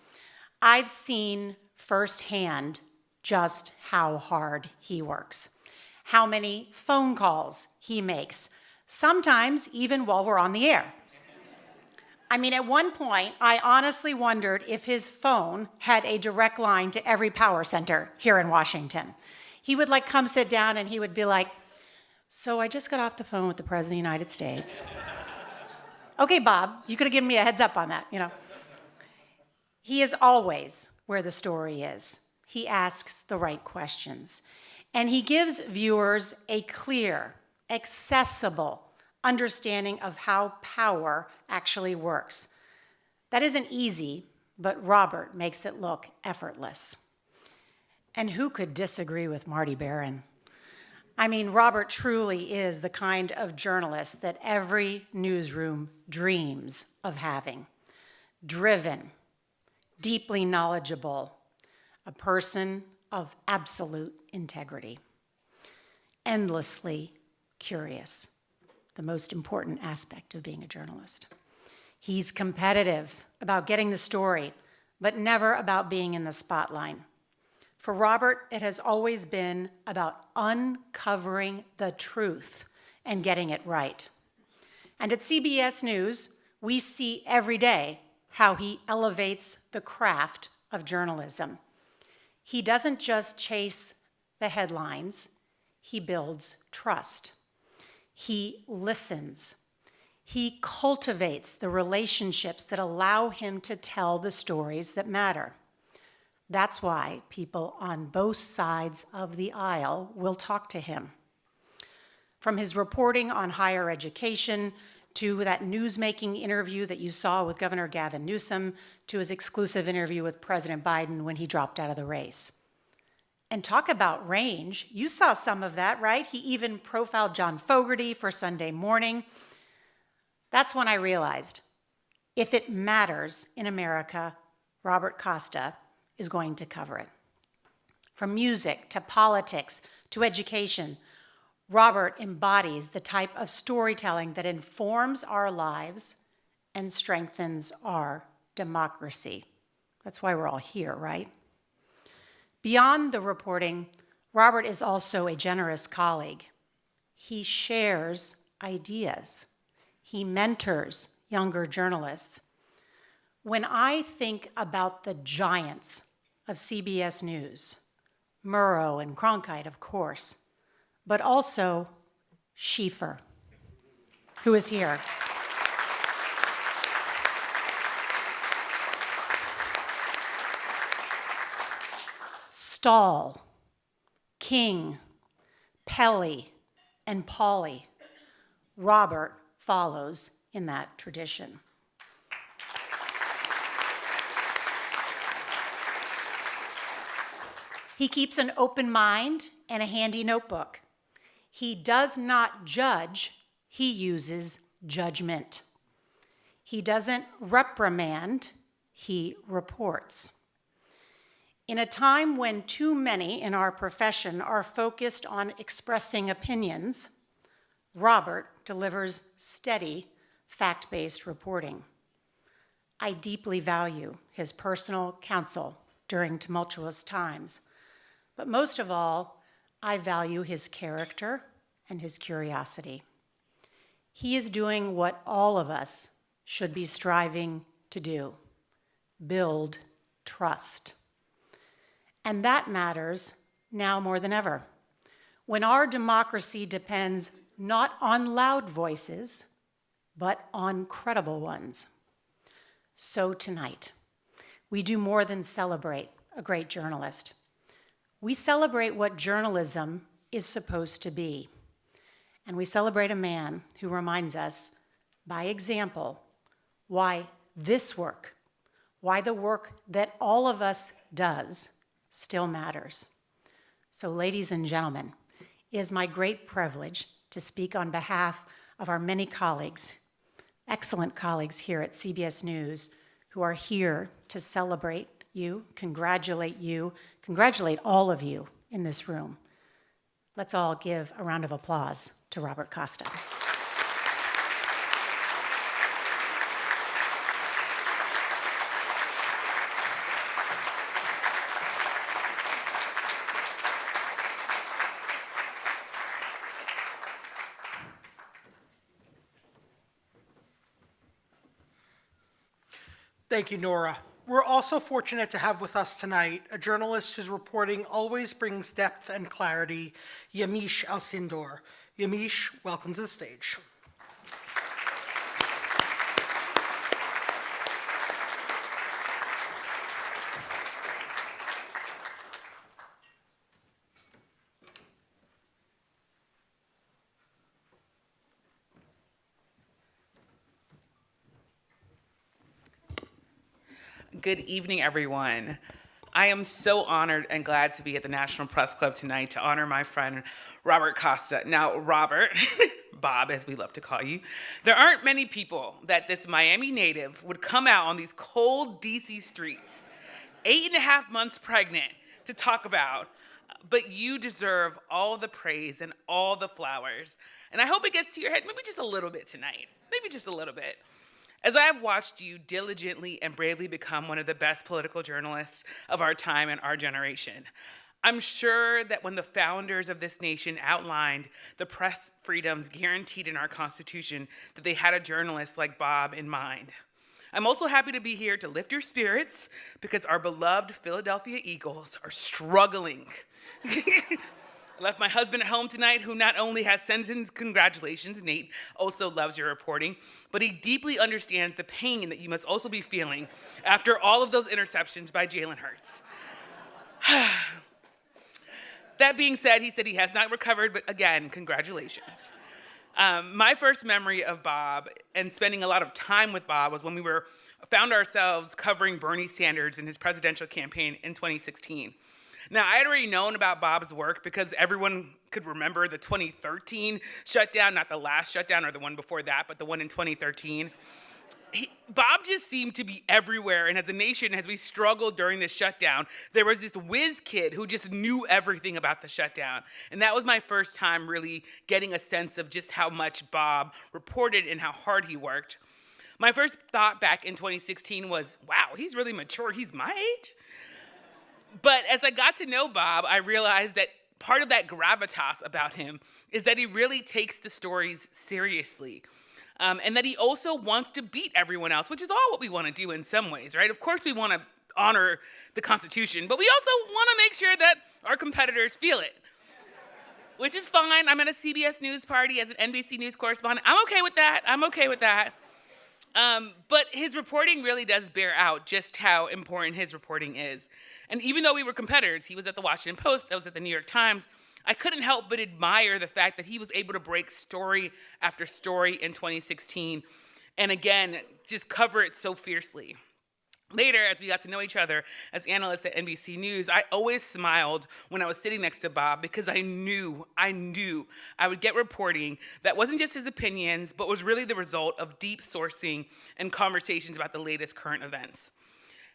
I've seen firsthand just how hard he works, how many phone calls he makes, sometimes even while we're on the air. I mean, at one point, I honestly wondered if his phone had a direct line to every power center here in Washington. He would come sit down and he would be like, so I just got off the phone with the President of the United States. Okay, Bob, you could have given me a heads up on that, you know. He is always where the story is. He asks the right questions. And he gives viewers a clear, accessible understanding of how power actually works. That isn't easy, but Robert makes it look effortless. And who could disagree with Marty Barron? I mean, Robert truly is the kind of journalist that every newsroom dreams of having. Driven, deeply knowledgeable, a person of absolute integrity. Endlessly curious, the most important aspect of being a journalist. He's competitive about getting the story, but never about being in the spotlight. For Robert, it has always been about uncovering the truth and getting it right. And at CBS News, we see every day how he elevates the craft of journalism. He doesn't just chase the headlines, he builds trust. He listens. He cultivates the relationships that allow him to tell the stories that matter. That's why people on both sides of the aisle will talk to him. From his reporting on higher education, to that newsmaking interview that you saw with Governor Gavin Newsom, to his exclusive interview with President Biden when he dropped out of the race. And talk about range. You saw some of that, right? He even profiled John Fogerty for Sunday Morning. That's when I realized, if it matters in America, Robert Costa is going to cover it. From music to politics to education, Robert embodies the type of storytelling that informs our lives and strengthens our democracy. That's why we're all here, right? Beyond the reporting, Robert is also a generous colleague. He shares ideas. He mentors younger journalists. When I think about the giants of CBS News, Murrow and Cronkite, of course, but also Schieffer, who is here. Stahl, King, Pelly, and Pauley. Robert follows in that tradition. He keeps an open mind and a handy notebook. He does not judge, he uses judgment. He doesn't reprimand, he reports. In a time when too many in our profession are focused on expressing opinions, Robert delivers steady, fact-based reporting. I deeply value his personal counsel during tumultuous times, but most of all, I value his character and his curiosity. He is doing what all of us should be striving to do: build trust. And that matters now more than ever, when our democracy depends not on loud voices, but on credible ones. So tonight, we do more than celebrate a great journalist. We celebrate what journalism is supposed to be. And we celebrate a man who reminds us, by example, why this work, why the work that all of us does, still matters. So, ladies and gentlemen, it is my great privilege to speak on behalf of our many colleagues, excellent colleagues here at CBS News, who are here to celebrate you, congratulate all of you in this room. Let's all give a round of applause to Robert Costa. Thank you, Nora. We're also fortunate to have with us tonight a journalist whose reporting always brings depth and clarity, Yamiche Alcindor. Yamiche, welcome to the stage. Good evening, everyone. I am so honored and glad to be at the National Press Club tonight to honor my friend, Robert Costa. Now, Robert, Bob, as we love to call you, there aren't many people that this Miami native would come out on these cold DC streets, 8.5 months pregnant, to talk about, but you deserve all the praise and all the flowers. And I hope it gets to your head maybe just a little bit tonight, maybe just a little bit. As I have watched you diligently and bravely become one of the best political journalists of our time and our generation, I'm sure that when the founders of this nation outlined the press freedoms guaranteed in our Constitution, that they had a journalist like Bob in mind. I'm also happy to be here to lift your spirits because our beloved Philadelphia Eagles are struggling. I left my husband at home tonight, who not only has sends his congratulations, Nate also loves your reporting, but he deeply understands the pain that you must also be feeling after all of those interceptions by Jalen Hurts. That being said, he said he has not recovered, but again, congratulations. My first memory of Bob and spending a lot of time with Bob was when we found ourselves covering Bernie Sanders in his presidential campaign in 2016. Now, I had already known about Bob's work because everyone could remember the 2013 shutdown, not the last shutdown or the one before that, but the one in 2013. Bob just seemed to be everywhere, and as a nation, as we struggled during this shutdown, there was this whiz kid who just knew everything about the shutdown. And that was my first time really getting a sense of just how much Bob reported and how hard he worked. My first thought back in 2016 was, wow, he's really mature, he's my age? But as I got to know Bob, I realized that part of that gravitas about him is that he really takes the stories seriously. And that he also wants to beat everyone else, which is all what we want to do in some ways, right? Of course we want to honor the Constitution, but we also want to make sure that our competitors feel it, which is fine. I'm at a CBS News party as an NBC News correspondent. I'm okay with that. But his reporting really does bear out just how important his reporting is. And even though we were competitors, he was at the Washington Post, I was at the New York Times, I couldn't help but admire the fact that he was able to break story after story in 2016, and again, just cover it so fiercely. Later, as we got to know each other as analysts at NBC News, I always smiled when I was sitting next to Bob because I knew I would get reporting that wasn't just his opinions, but was really the result of deep sourcing and conversations about the latest current events.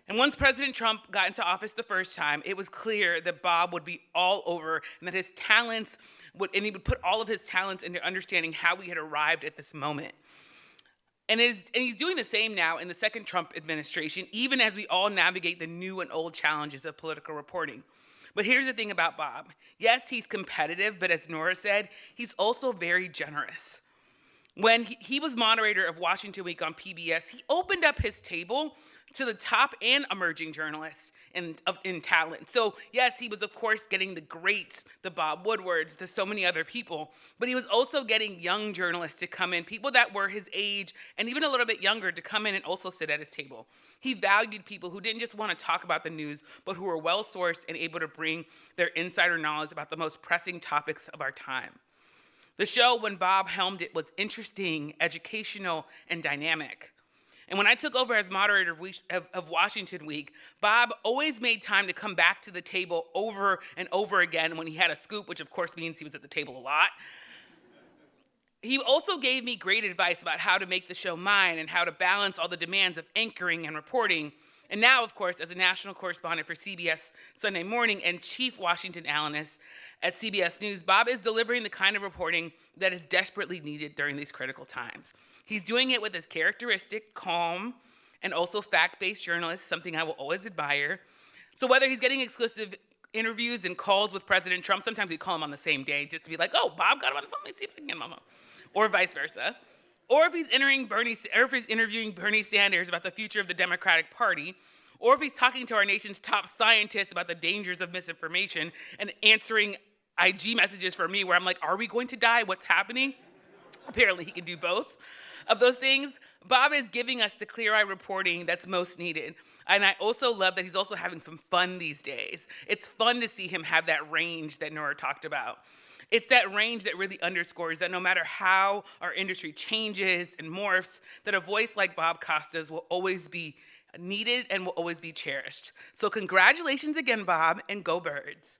And once President Trump got into office the first time, it was clear that Bob would be all over and that his talents and he would put all of his talents into understanding how we had arrived at this moment. And he's doing the same now in the second Trump administration, even as we all navigate the new and old challenges of political reporting. But here's the thing about Bob. Yes, he's competitive, but as Nora said, he's also very generous. When he was moderator of Washington Week on PBS, he opened up his table to the top and emerging journalists in talent. So yes, he was of course getting the greats, the Bob Woodwards, the so many other people, but he was also getting young journalists to come in, people that were his age and even a little bit younger to come in and also sit at his table. He valued people who didn't just want to talk about the news, but who were well-sourced and able to bring their insider knowledge about the most pressing topics of our time. The show, when Bob helmed it, was interesting, educational, and dynamic. And when I took over as moderator of Washington Week, Bob always made time to come back to the table over and over again when he had a scoop, which of course means he was at the table a lot. He also gave me great advice about how to make the show mine and how to balance all the demands of anchoring and reporting. And now, of course, as a national correspondent for CBS Sunday Morning and chief Washington analyst at CBS News, Bob is delivering the kind of reporting that is desperately needed during these critical times. He's doing it with his characteristic, calm, and also fact-based journalist, something I will always admire. So whether he's getting exclusive interviews and calls with President Trump, sometimes we call him on the same day just to be like, oh, Bob got him on the phone, let me see if I can get him on the phone, or vice versa. Or if he's interviewing Bernie Sanders about the future of the Democratic Party, or if he's talking to our nation's top scientists about the dangers of misinformation and answering IG messages for me where I'm like, are we going to die? What's happening? Apparently he can do both of those things. Bob is giving us the clear-eye reporting that's most needed. And I also love that he's also having some fun these days. It's fun to see him have that range that Nora talked about. It's that range that really underscores that no matter how our industry changes and morphs, that a voice like Bob Costa's will always be needed and will always be cherished. So congratulations again, Bob, and go Birds.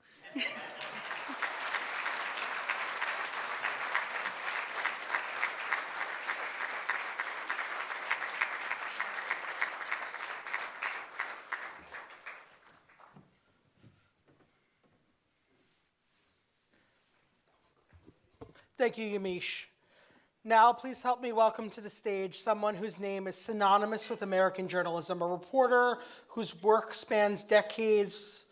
Thank you, Yamiche. Now, please help me welcome to the stage someone whose name is synonymous with American journalism, a reporter whose work spans decades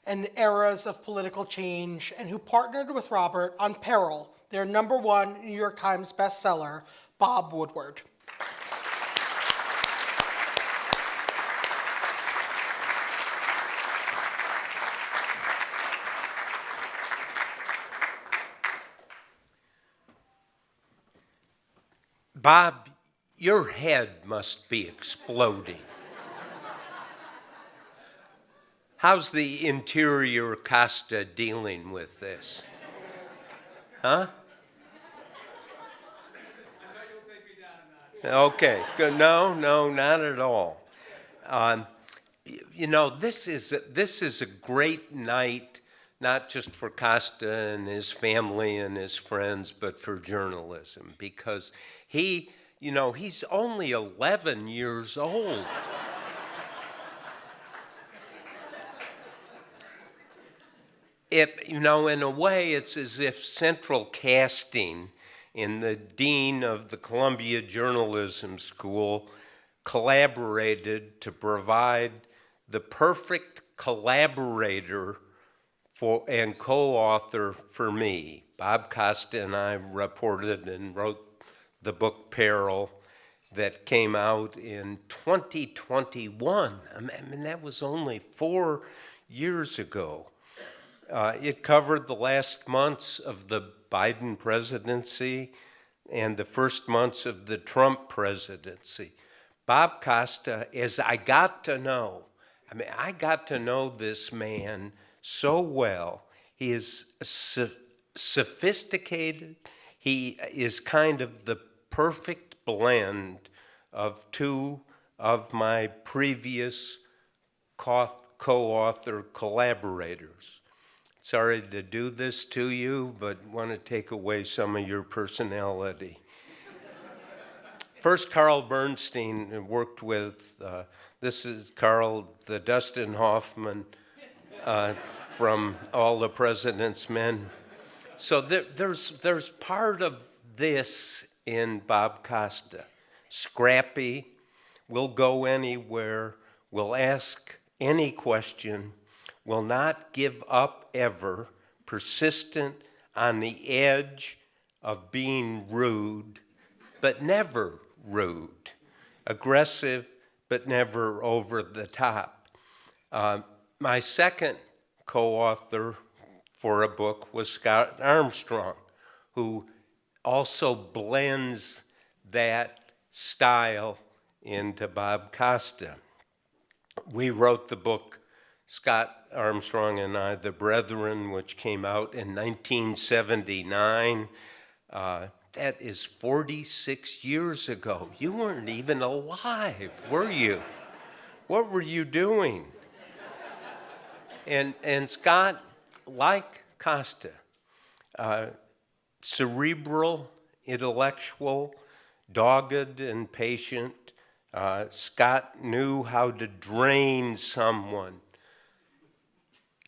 and eras of political change, and who partnered with Robert on Peril, their #1 New York Times bestseller, Bob Woodward. Bob, your head must be exploding. How's the interior Costa dealing with this? Huh? Okay, good. No, not at all. You know, this is a great night, not just for Costa and his family and his friends, but for journalism, because he's only 11 years old. In a way, it's as if central casting in the dean of the Columbia Journalism School collaborated to provide the perfect collaborator and co-author for me. Bob Costa and I reported and wrote the book Peril that came out in 2021. I mean, that was only 4 years ago. It covered the last months of the Biden presidency and the first months of the Trump presidency. Bob Costa, as I got to know this man so well. He is sophisticated. He is kind of the perfect blend of two of my previous co-author collaborators. Sorry to do this to you, but want to take away some of your personality. First, Carl Bernstein worked with, this is Carl, the Dustin Hoffman from All the President's Men. So there's part of this in Bob Costa. Scrappy, will go anywhere, will ask any question, will not give up ever, persistent, on the edge of being rude, but never rude, aggressive, but never over the top. My second co-author for a book was Scott Armstrong, who also blends that style into Bob Costa. We wrote the book, Scott Armstrong and I, The Brethren, which came out in 1979. That is 46 years ago. You weren't even alive, were you? What were you doing? And Scott, like Costa, cerebral, intellectual, dogged, and patient. Scott knew how to drain someone,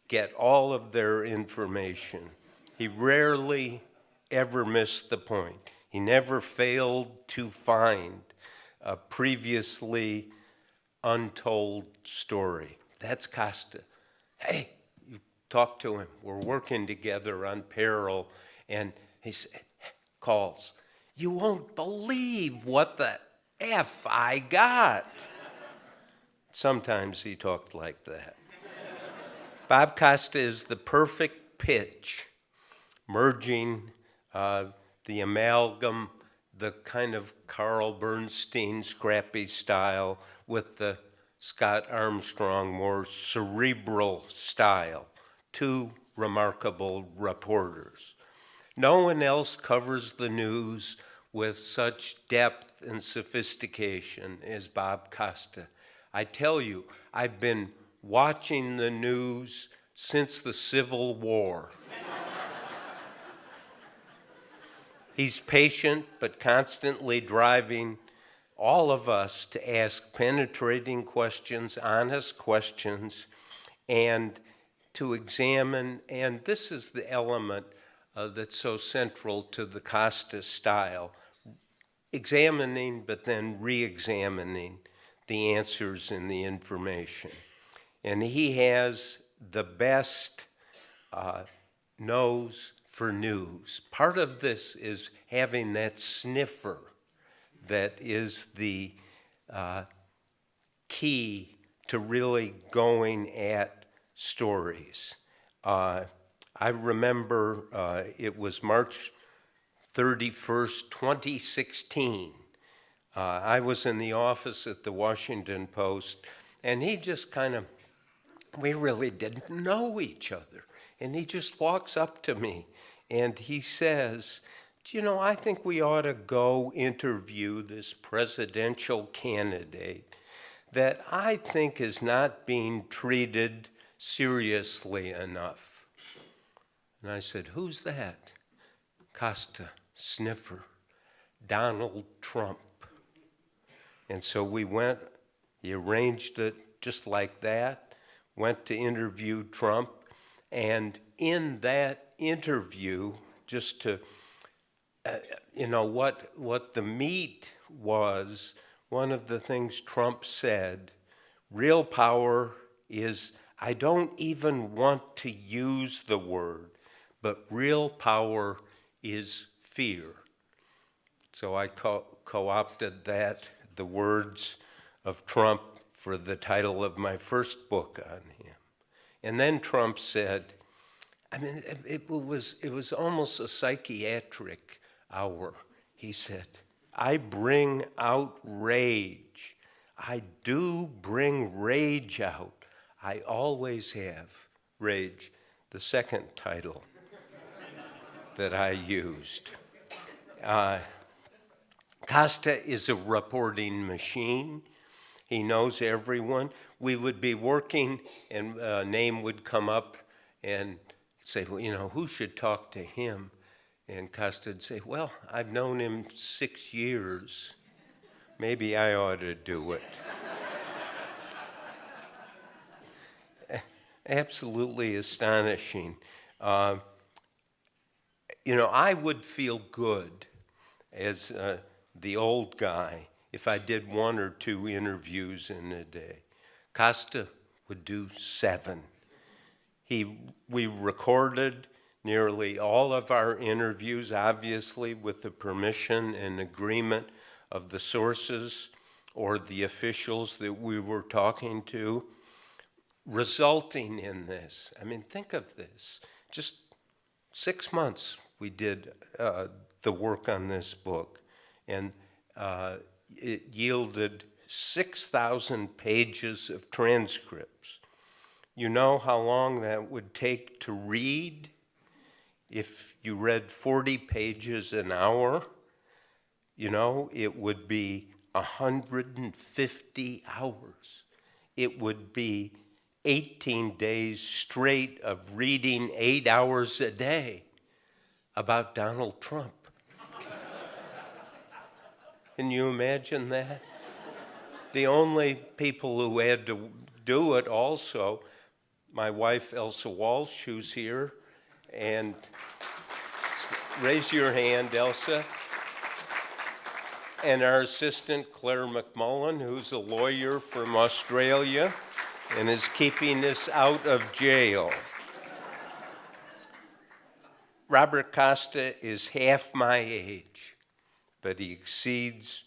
get all of their information. He rarely ever missed the point. He never failed to find a previously untold story. That's Costa. Hey, you talk to him. We're working together on Peril, and he calls. You won't believe what the F I got. Sometimes he talked like that. Bob Costa is the perfect pitch, merging the amalgam, the kind of Carl Bernstein scrappy style with the Scott Armstrong more cerebral style. Two remarkable reporters. No one else covers the news with such depth and sophistication as Bob Costa. I tell you, I've been watching the news since the Civil War. He's patient, but constantly driving all of us to ask penetrating questions, honest questions, and to examine, and this is the element that's so central to the Costa style, examining but then re-examining the answers and the information. And he has the best nose for news. Part of this is having that sniffer that is the key to really going at stories. I remember it was March 31st, 2016. I was in the office at the Washington Post, and he just kind of, we really didn't know each other. And he just walks up to me and he says, you know, I think we ought to go interview this presidential candidate that I think is not being treated seriously enough. And I said, who's that? Costa, sniffer, Donald Trump. And so we went, he arranged it just like that, went to interview Trump. And in that interview, just to, you know, what the meat was, one of the things Trump said, real power is, I don't even want to use the word, but real power is fear. So I co-opted that, the words of Trump, for the title of my first book on him. And then Trump said, I mean, it was almost a psychiatric hour. He said, I bring out rage. I do bring rage out. I always have rage. The second title that I used. Costa is a reporting machine. He knows everyone. We would be working and a name would come up and say, well, you know, who should talk to him? And Costa would say, well, I've known him 6 years. Maybe I ought to do it. Absolutely astonishing. You know, I would feel good as the old guy if I did 1 or 2 interviews in a day. Costa would do 7. We recorded nearly all of our interviews, obviously with the permission and agreement of the sources or the officials that we were talking to, resulting in this. I mean, think of this. Just 6 months we did the work on this book, and it yielded 6,000 pages of transcripts. You know how long that would take to read? If you read 40 pages an hour, you know, it would be 150 hours. It would be 18 days straight of reading 8 hours a day about Donald Trump. Can you imagine that? The only people who had to do it also, my wife Elsa Walsh, who's here, and raise your hand, Elsa, and our assistant Claire McMullen, who's a lawyer from Australia and is keeping us out of jail. Robert Costa is half my age, but he exceeds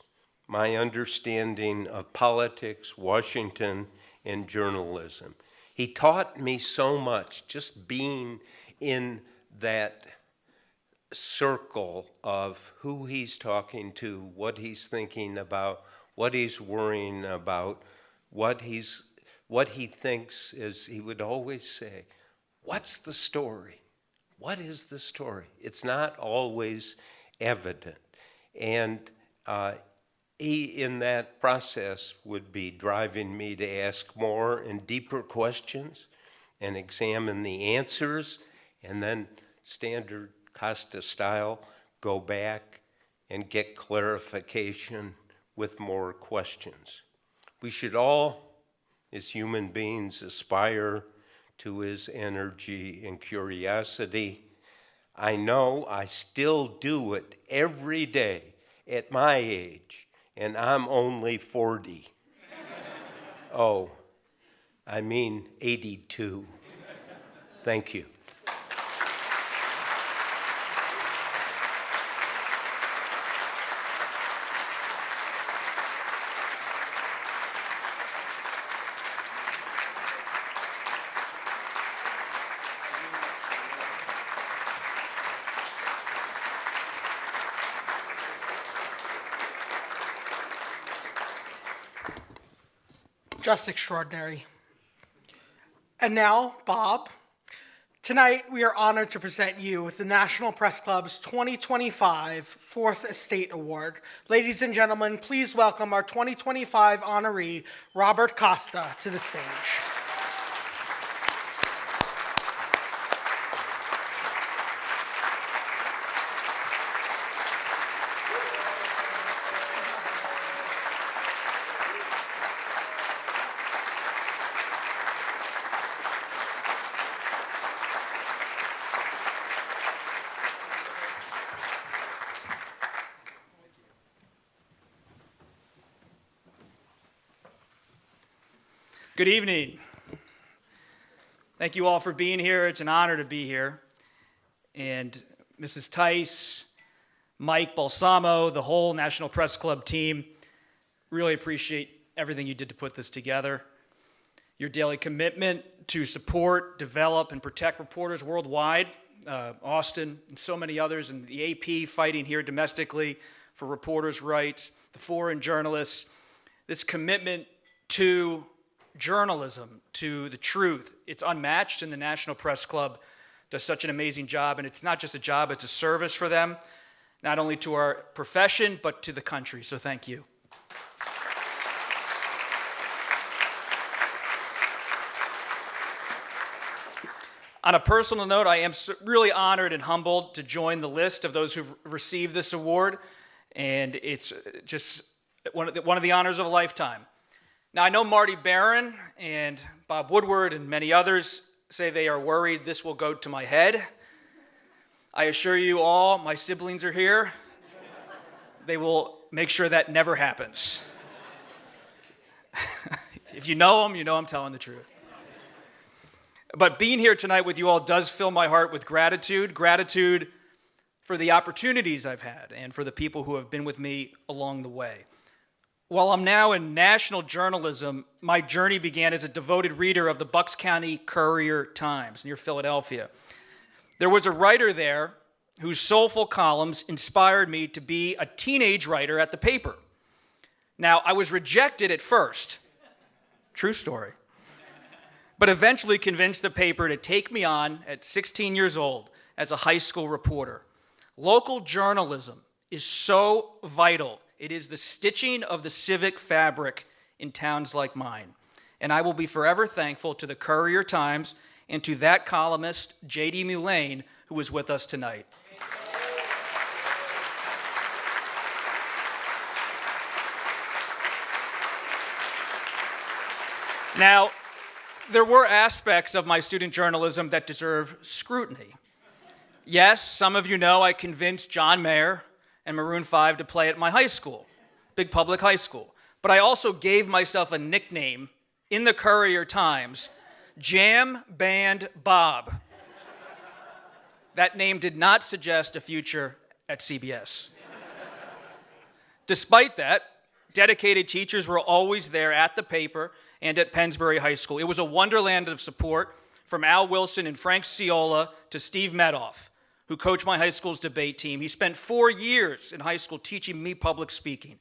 my understanding of politics, Washington, and journalism. He taught me so much, just being in that circle of who he's talking to, what he's thinking about, what he's worrying about, what he thinks is, he would always say, what's the story? What is the story? It's not always evident. And in that process would be driving me to ask more and deeper questions and examine the answers, and then standard Costa style, go back and get clarification with more questions. We should all, as human beings, aspire to his energy and curiosity. I know I still do it every day at my age, and I'm only 40. Oh, I mean 82. Thank you. Just extraordinary. And now, Bob, tonight we are honored to present you with the National Press Club's 2025 Fourth Estate Award. Ladies and gentlemen, please welcome our 2025 honoree, Robert Costa, to the stage. Good evening. Thank you all for being here. It's an honor to be here. And Mrs. Tice, Mike Balsamo, the whole National Press Club team, really appreciate everything you did to put this together. Your daily commitment to support, develop, and protect reporters worldwide, Austin and so many others, and the AP fighting here domestically for reporters' rights, the foreign journalists, this commitment to journalism, to the truth, it's unmatched, and the National Press Club does such an amazing job, and it's not just a job, it's a service for them, not only to our profession, but to the country, so thank you. On a personal note, I am really honored and humbled to join the list of those who've received this award, and it's just one of the honors of a lifetime. Now, I know Marty Barron and Bob Woodward and many others say they are worried this will go to my head. I assure you all, my siblings are here. They will make sure that never happens. If you know them, you know I'm telling the truth. But being here tonight with you all does fill my heart with gratitude for the opportunities I've had and for the people who have been with me along the way. While I'm now in national journalism, my journey began as a devoted reader of the Bucks County Courier-Times near Philadelphia. There was a writer there whose soulful columns inspired me to be a teenage writer at the paper. Now, I was rejected at first, true story, but eventually convinced the paper to take me on at 16 years old as a high school reporter. Local journalism is so vital. It is the stitching of the civic fabric in towns like mine. And I will be forever thankful to the Courier-Times and to that columnist, J.D. Mulane, who is with us tonight. Now, there were aspects of my student journalism that deserve scrutiny. Yes, some of you know I convinced John Mayer and Maroon 5 to play at my high school, big public high school. But I also gave myself a nickname in the Courier-Times, Jam Band Bob. That name did not suggest a future at CBS. Despite that, dedicated teachers were always there at the paper and at Pennsbury High School. It was a wonderland of support from Al Wilson and Frank Ciola to Steve Medoff, who coached my high school's debate team. He spent 4 years in high school teaching me public speaking.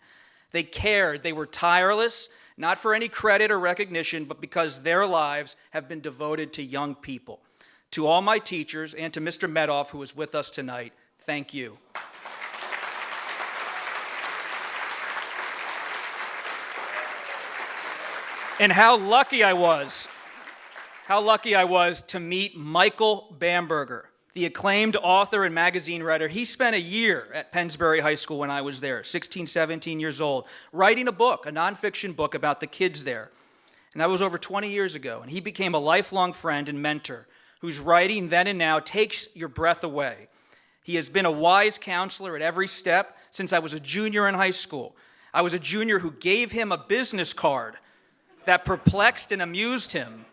They cared. They were tireless, not for any credit or recognition, but because their lives have been devoted to young people. To all my teachers and to Mr. Medoff, who is with us tonight, thank you. And how lucky I was to meet Michael Bamberger, the acclaimed author and magazine writer. He spent a year at Pennsbury High School when I was there, 16, 17 years old, writing a book, a nonfiction book about the kids there. And that was over 20 years ago. And he became a lifelong friend and mentor whose writing then and now takes your breath away. He has been a wise counselor at every step since I was a junior in high school. I was a junior who gave him a business card that perplexed and amused him.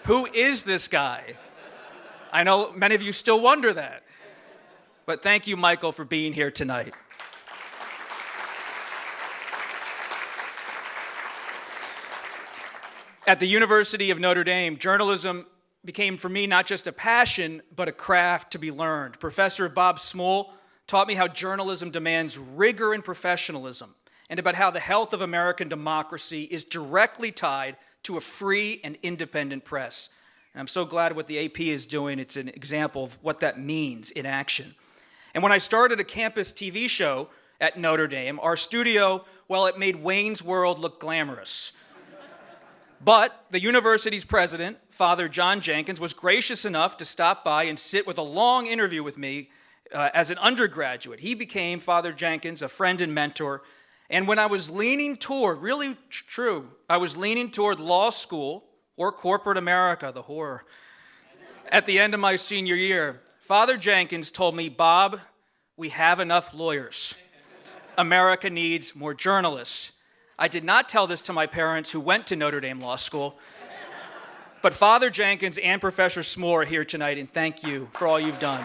Who is this guy? I know many of you still wonder that. But thank you, Michael, for being here tonight. At the University of Notre Dame, journalism became for me not just a passion, but a craft to be learned. Professor Bob Smull taught me how journalism demands rigor and professionalism, and about how the health of American democracy is directly tied to a free and independent press. And I'm so glad what the AP is doing. It's an example of what that means in action. And when I started a campus TV show at Notre Dame, our studio, well, it made Wayne's World look glamorous. But the university's president, Father John Jenkins, was gracious enough to stop by and sit with a long interview with me as an undergraduate. He became, Father Jenkins, a friend and mentor. And when I was leaning toward, really true, I was leaning toward law school or corporate America, the horror, at the end of my senior year, Father Jenkins told me, Bob, we have enough lawyers. America needs more journalists. I did not tell this to my parents who went to Notre Dame Law School, but Father Jenkins and Professor Smull are here tonight, and thank you for all you've done.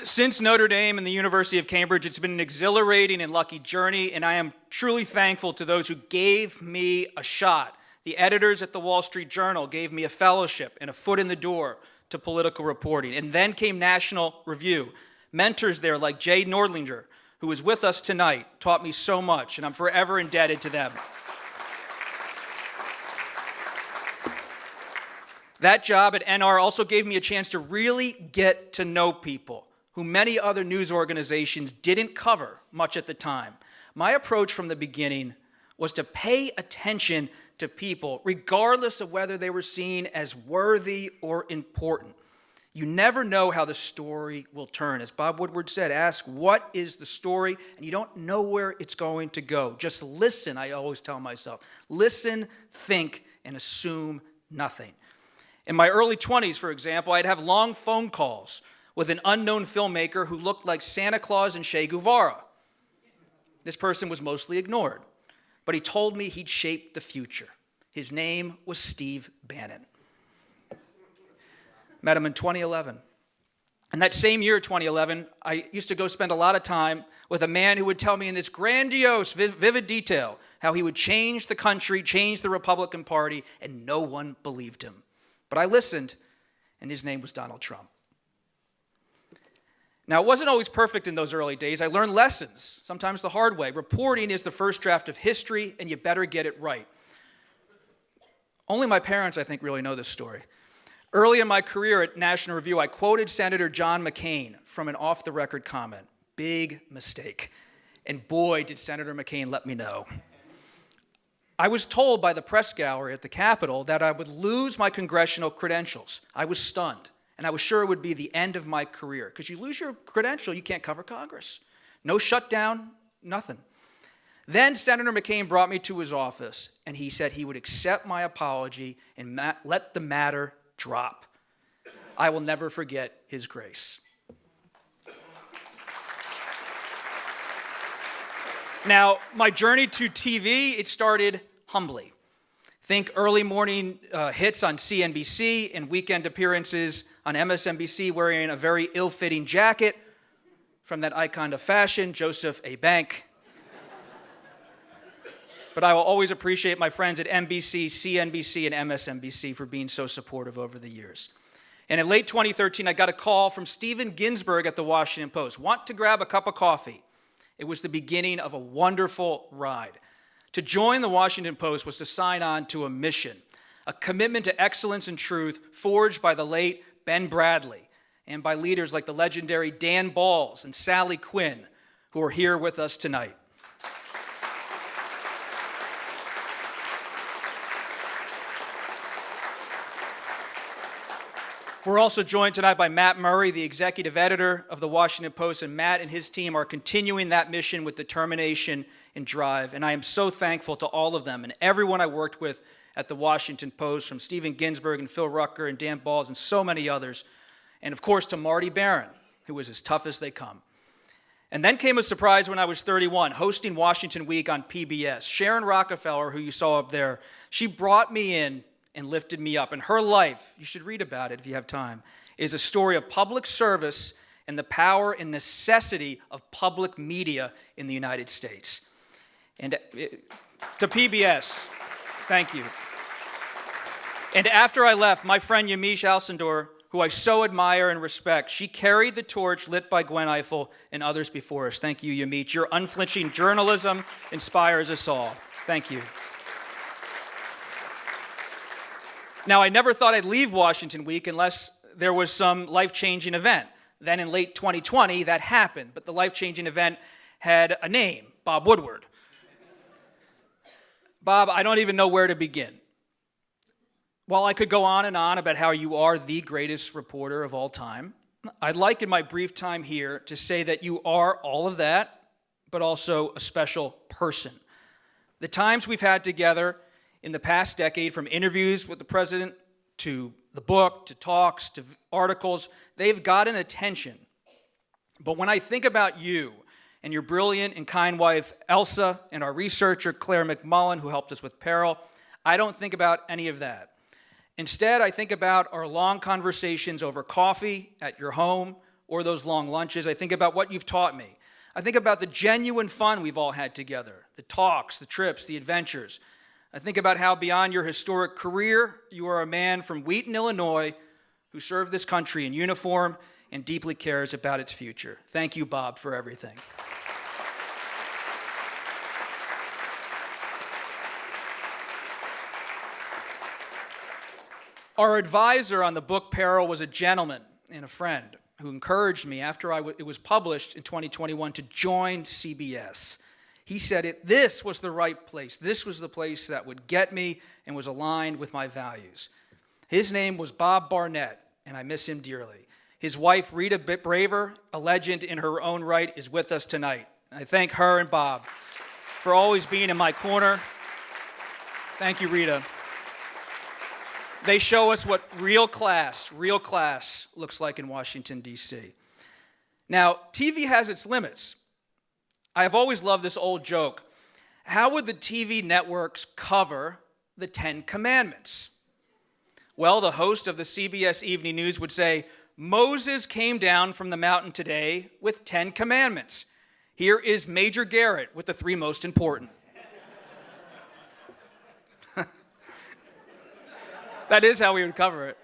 Since Notre Dame and the University of Cambridge, it's been an exhilarating and lucky journey, and I am truly thankful to those who gave me a shot. The editors at the Wall Street Journal gave me a fellowship and a foot in the door to political reporting. And then came National Review. Mentors there like Jay Nordlinger, who is with us tonight, taught me so much, and I'm forever indebted to them. That job at NR also gave me a chance to really get to know people who many other news organizations didn't cover much at the time. My approach from the beginning was to pay attention to people, regardless of whether they were seen as worthy or important. You never know how the story will turn. As Bob Woodward said, ask what is the story, and you don't know where it's going to go. Just listen, I always tell myself. Listen, think, and assume nothing. In my early 20s, for example, I'd have long phone calls with an unknown filmmaker who looked like Santa Claus and Che Guevara. This person was mostly ignored, but he told me he'd shape the future. His name was Steve Bannon. Met him in 2011. And that same year, 2011, I used to go spend a lot of time with a man who would tell me in this grandiose, vivid detail how he would change the country, change the Republican Party, and no one believed him. But I listened, and his name was Donald Trump. Now, it wasn't always perfect in those early days. I learned lessons, sometimes the hard way. Reporting is the first draft of history, and you better get it right. Only my parents, I think, really know this story. Early in my career at National Review, I quoted Senator John McCain from an off-the-record comment. Big mistake. And boy, did Senator McCain let me know. I was told by the press gallery at the Capitol that I would lose my congressional credentials. I was stunned. And I was sure it would be the end of my career. Because you lose your credential, you can't cover Congress. No shutdown, nothing. Then Senator McCain brought me to his office, and he said he would accept my apology and let the matter drop. I will never forget his grace. Now, my journey to TV, it started humbly. Think early morning hits on CNBC and weekend appearances on MSNBC wearing a very ill-fitting jacket from that icon of fashion, Joseph A. Bank. But I will always appreciate my friends at NBC, CNBC, and MSNBC for being so supportive over the years. And in late 2013, I got a call from Steven Ginsburg at the Washington Post. Want to grab a cup of coffee? It was the beginning of a wonderful ride. To join the Washington Post was to sign on to a mission, a commitment to excellence and truth forged by the late Ben Bradlee and by leaders like the legendary Dan Balls and Sally Quinn, who are here with us tonight. We're also joined tonight by Matt Murray, the executive editor of the Washington Post, and Matt and his team are continuing that mission with determination and drive, and I am so thankful to all of them and everyone I worked with at the Washington Post, from Stephen Ginsburg and Phil Rucker and Dan Balls and so many others, and of course to Marty Barron, who was as tough as they come. And then came a surprise when I was 31, hosting Washington Week on PBS. Sharon Rockefeller, who you saw up there, she brought me in and lifted me up. And her life, you should read about it if you have time, is a story of public service and the power and necessity of public media in the United States. And to PBS, thank you. And after I left, my friend Yamiche Alcindor, who I so admire and respect, she carried the torch lit by Gwen Ifill and others before us. Thank you, Yamiche. Your unflinching journalism inspires us all. Thank you. Now, I never thought I'd leave Washington Week unless there was some life-changing event. Then in late 2020, that happened, but the life-changing event had a name, Bob Woodward. Bob, I don't even know where to begin. While I could go on and on about how you are the greatest reporter of all time, I'd like in my brief time here to say that you are all of that, but also a special person. The times we've had together in the past decade, from interviews with the president to the book, to talks, to articles, they've gotten attention. But when I think about you and your brilliant and kind wife, Elsa, and our researcher, Claire McMullen, who helped us with Peril, I don't think about any of that. Instead, I think about our long conversations over coffee at your home or those long lunches. I think about what you've taught me. I think about the genuine fun we've all had together, the talks, the trips, the adventures. I think about how beyond your historic career, you are a man from Wheaton, Illinois, who served this country in uniform and deeply cares about its future. Thank you, Bob, for everything. Our advisor on the book Peril was a gentleman and a friend who encouraged me after it was published in 2021 to join CBS. He said this was the right place. This was the place that would get me and was aligned with my values. His name was Bob Barnett, and I miss him dearly. His wife, Rita Braver, a legend in her own right, is with us tonight. I thank her and Bob for always being in my corner. Thank you, Rita. They show us what real class looks like in Washington, D.C. Now, TV has its limits. I have always loved this old joke. How would the TV networks cover the 10 Commandments? Well, the host of the CBS Evening News would say, Moses came down from the mountain today with 10 commandments. Here is Major Garrett with the 3 most important. That is how we would cover it.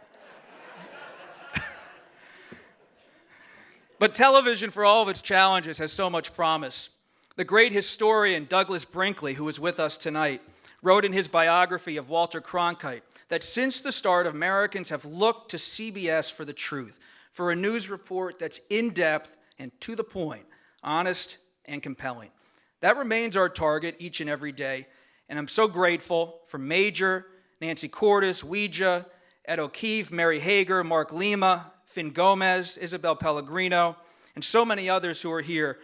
But television, for all of its challenges, has so much promise. The great historian Douglas Brinkley, who is with us tonight, wrote in his biography of Walter Cronkite that since the start, Americans have looked to CBS for the truth, for a news report that's in-depth and to the point, honest and compelling. That remains our target each and every day, and I'm so grateful for Major, Nancy Cordes, Ouija, Ed O'Keefe, Mary Hager, Mark Lima, Finn Gomez, Isabel Pellegrino, and so many others who are here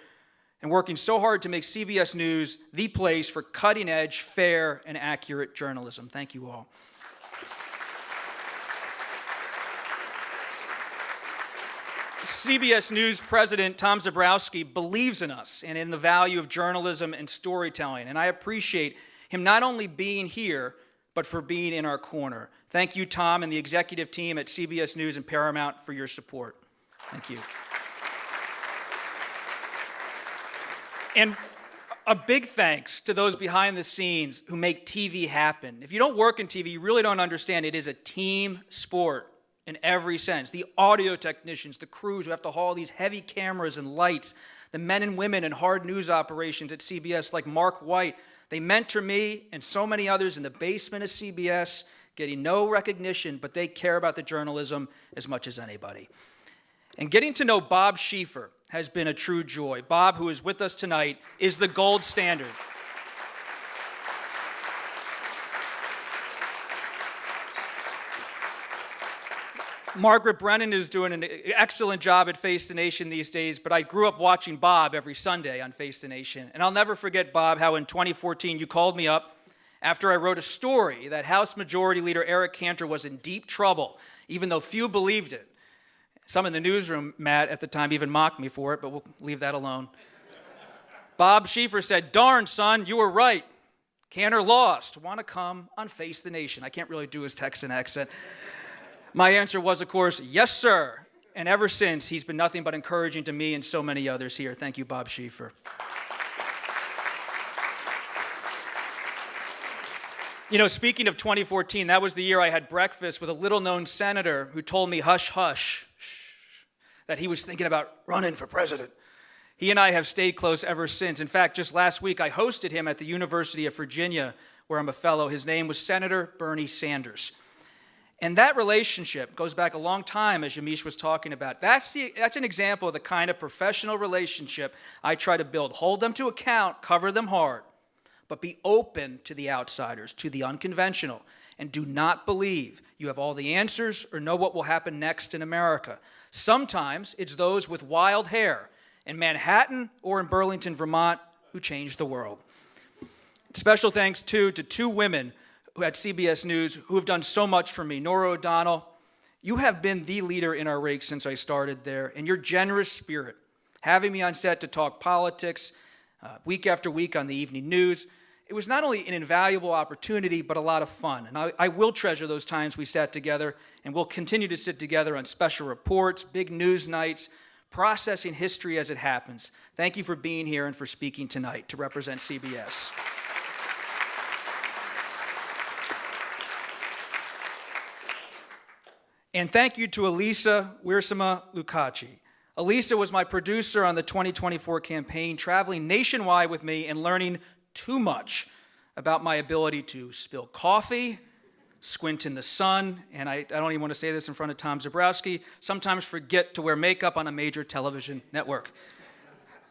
and working so hard to make CBS News the place for cutting-edge, fair, and accurate journalism. Thank you all. CBS News President Tom Zebrowski believes in us and in the value of journalism and storytelling, and I appreciate him not only being here, but for being in our corner. Thank you, Tom, and the executive team at CBS News and Paramount for your support. Thank you. And a big thanks to those behind the scenes who make TV happen. If you don't work in TV, you really don't understand it is a team sport in every sense. The audio technicians, the crews who have to haul these heavy cameras and lights, the men and women in hard news operations at CBS like Mark White, they mentor me and so many others in the basement of CBS, getting no recognition, but they care about the journalism as much as anybody. And getting to know Bob Schieffer has been a true joy. Bob, who is with us tonight, is the gold standard. Margaret Brennan is doing an excellent job at Face the Nation these days, but I grew up watching Bob every Sunday on Face the Nation. And I'll never forget, Bob, how in 2014 you called me up after I wrote a story that House Majority Leader Eric Cantor was in deep trouble, even though few believed it. Some in the newsroom, Matt, at the time even mocked me for it, but we'll leave that alone. Bob Schieffer said, "Darn, son, you were right. Cantor lost. Want to come on Face the Nation?" I can't really do his Texan accent. My answer was, of course, yes, sir. And ever since, he's been nothing but encouraging to me and so many others here. Thank you, Bob Schieffer. You know, speaking of 2014, that was the year I had breakfast with a little-known senator who told me, hush, hush, that he was thinking about running for president. He and I have stayed close ever since. In fact, just last week, I hosted him at the University of Virginia, where I'm a fellow. His name was Senator Bernie Sanders. And that relationship goes back a long time, as Yamiche was talking about. That's an example of the kind of professional relationship I try to build. Hold them to account, cover them hard, but be open to the outsiders, to the unconventional, and do not believe you have all the answers or know what will happen next in America. Sometimes it's those with wild hair in Manhattan or in Burlington, Vermont, who change the world. Special thanks, too, to two women at CBS News who have done so much for me. Nora O'Donnell, you have been the leader in our rake since I started there, and your generous spirit, having me on set to talk politics week after week on the evening news, it was not only an invaluable opportunity, but a lot of fun. And I will treasure those times we sat together, and we'll continue to sit together on special reports, big news nights, processing history as it happens. Thank you for being here and for speaking tonight to represent CBS. And thank you to Elisa Wiersema Lucaci. Elisa was my producer on the 2024 campaign, traveling nationwide with me and learning too much about my ability to spill coffee, squint in the sun, and I don't even want to say this in front of Tom Zabrowski, sometimes forget to wear makeup on a major television network.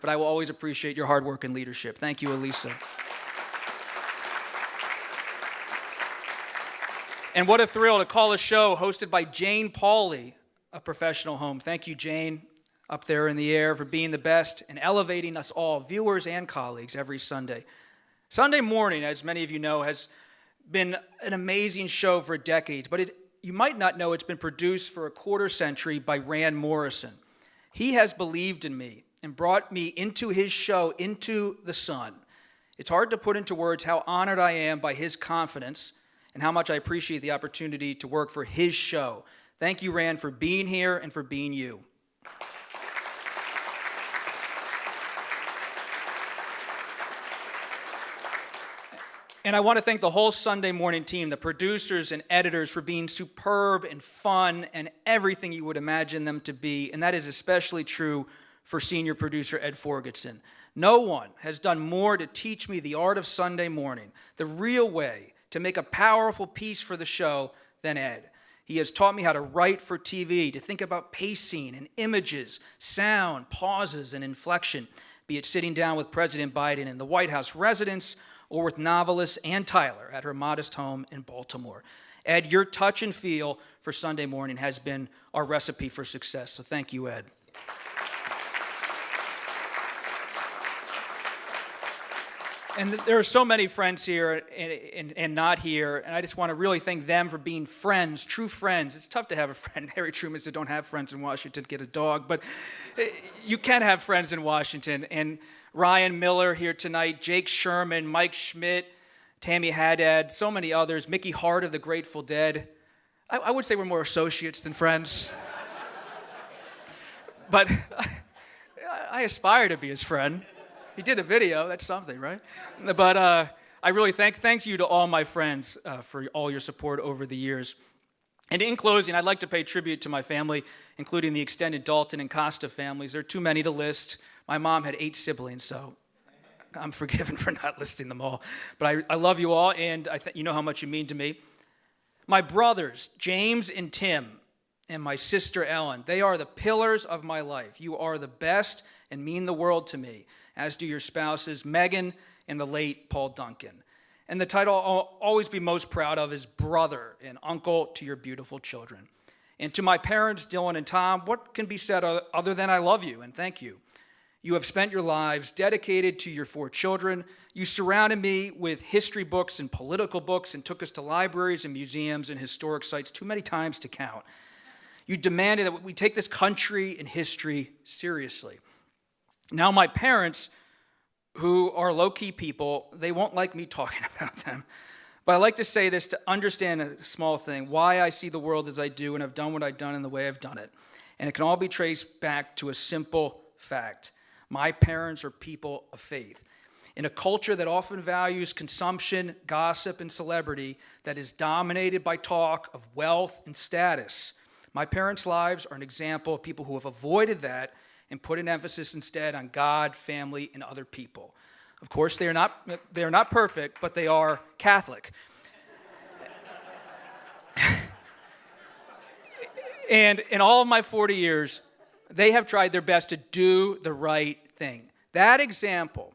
But I will always appreciate your hard work and leadership. Thank you, Elisa. And what a thrill to call a show hosted by Jane Pauley, a professional home. Thank you, Jane, up there in the air, for being the best and elevating us all, viewers and colleagues, every Sunday. Sunday Morning, as many of you know, has been an amazing show for decades, but you might not know it's been produced for a quarter century by Rand Morrison. He has believed in me and brought me into his show, Into the Sun. It's hard to put into words how honored I am by his confidence and how much I appreciate the opportunity to work for his show. Thank you, Rand, for being here and for being you. And I want to thank the whole Sunday Morning team, the producers and editors, for being superb and fun and everything you would imagine them to be. And that is especially true for senior producer Ed Forgetson. No one has done more to teach me the art of Sunday morning, the real way to make a powerful piece for the show, than Ed. He has taught me how to write for TV, to think about pacing and images, sound, pauses, and inflection, be it sitting down with President Biden in the White House residence or with novelist Ann Tyler at her modest home in Baltimore. Ed, your touch and feel for Sunday Morning has been our recipe for success, so thank you, Ed. And there are so many friends here and not here, and I just want to really thank them for being friends, true friends. It's tough to have a friend. Harry Truman said, don't have friends in Washington, get a dog. But you can have friends in Washington. And Ryan Miller here tonight, Jake Sherman, Mike Schmidt, Tammy Haddad, so many others, Mickey Hart of the Grateful Dead. I would say we're more associates than friends. But I aspire to be his friend. He did a video, that's something, right? But I really thank you to all my friends for all your support over the years. And in closing, I'd like to pay tribute to my family, including the extended Dalton and Costa families. There are too many to list. My mom had 8 siblings, so I'm forgiven for not listing them all. But I love you all, and you know how much you mean to me. My brothers, James and Tim, and my sister Ellen. They are the pillars of my life. You are the best and mean the world to me, as do your spouses, Megan and the late Paul Duncan. And the title I'll always be most proud of is brother and uncle to your beautiful children. And to my parents, Dylan and Tom, what can be said other than I love you and thank you? You have spent your lives dedicated to your 4 children. You surrounded me with history books and political books and took us to libraries and museums and historic sites too many times to count. You demanded that we take this country and history seriously. Now my parents, who are low-key people, they won't like me talking about them. But I like to say this to understand a small thing, why I see the world as I do and have done what I've done in the way I've done it. And it can all be traced back to a simple fact. My parents are people of faith. In a culture that often values consumption, gossip, and celebrity, that is dominated by talk of wealth and status, my parents' lives are an example of people who have avoided that and put an emphasis instead on God, family, and other people. Of course, they are not perfect, but they are Catholic. And in all of my 40 years, they have tried their best to do the right thing. That example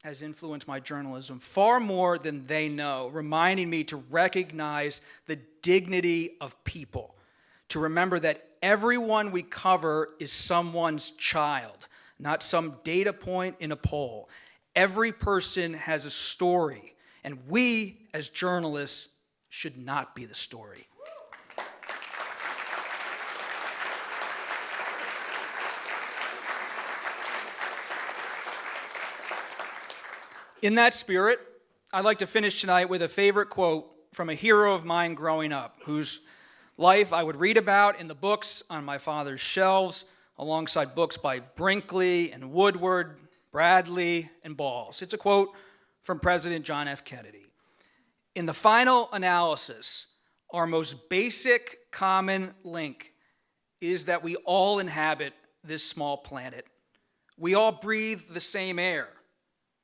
has influenced my journalism far more than they know, reminding me to recognize the dignity of people, to remember that everyone we cover is someone's child, not some data point in a poll. Every person has a story, and we, as journalists, should not be the story. In that spirit, I'd like to finish tonight with a favorite quote from a hero of mine growing up, whose life I would read about in the books on my father's shelves, alongside books by Brinkley and Woodward, Bradley, and Balls. It's a quote from President John F. Kennedy. In the final analysis, our most basic common link is that we all inhabit this small planet. We all breathe the same air.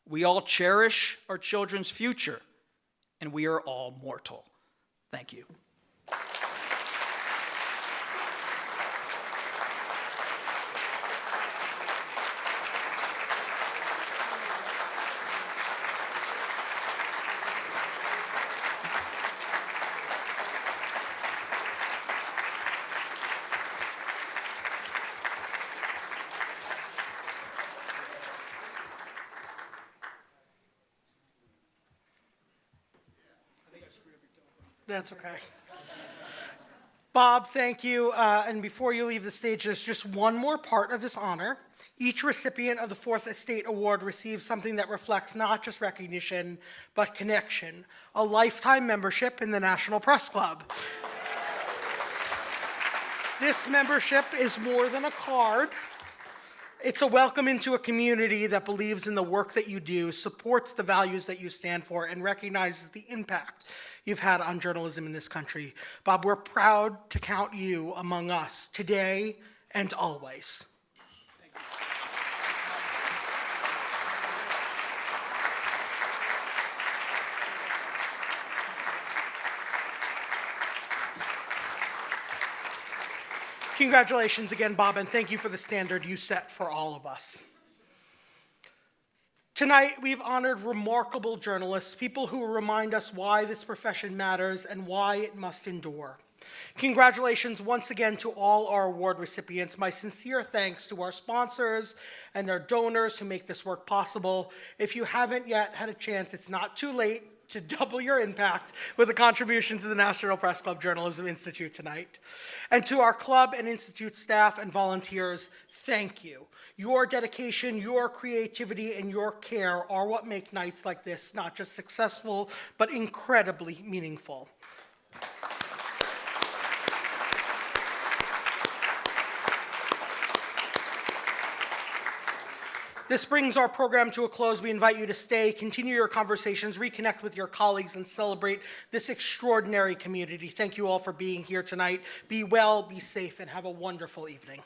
We all cherish our children's future, and we are all mortal. Thank you. That's okay. Bob, thank you. And before you leave the stage, there's just one more part of this honor. Each recipient of the Fourth Estate Award receives something that reflects not just recognition, but connection, a lifetime membership in the National Press Club. This membership is more than a card. It's a welcome into a community that believes in the work that you do, supports the values that you stand for, and recognizes the impact you've had on journalism in this country. Bob, we're proud to count you among us today and always. Congratulations again, Bob, and thank you for the standard you set for all of us. Tonight, we've honored remarkable journalists, people who remind us why this profession matters and why it must endure. Congratulations once again to all our award recipients. My sincere thanks to our sponsors and our donors who make this work possible. If you haven't yet had a chance, it's not too late to double your impact with a contribution to the National Press Club Journalism Institute tonight. And to our club and institute staff and volunteers, thank you. Your dedication, your creativity, and your care are what make nights like this not just successful, but incredibly meaningful. This brings our program to a close. We invite you to stay, continue your conversations, reconnect with your colleagues, and celebrate this extraordinary community. Thank you all for being here tonight. Be well, be safe, and have a wonderful evening.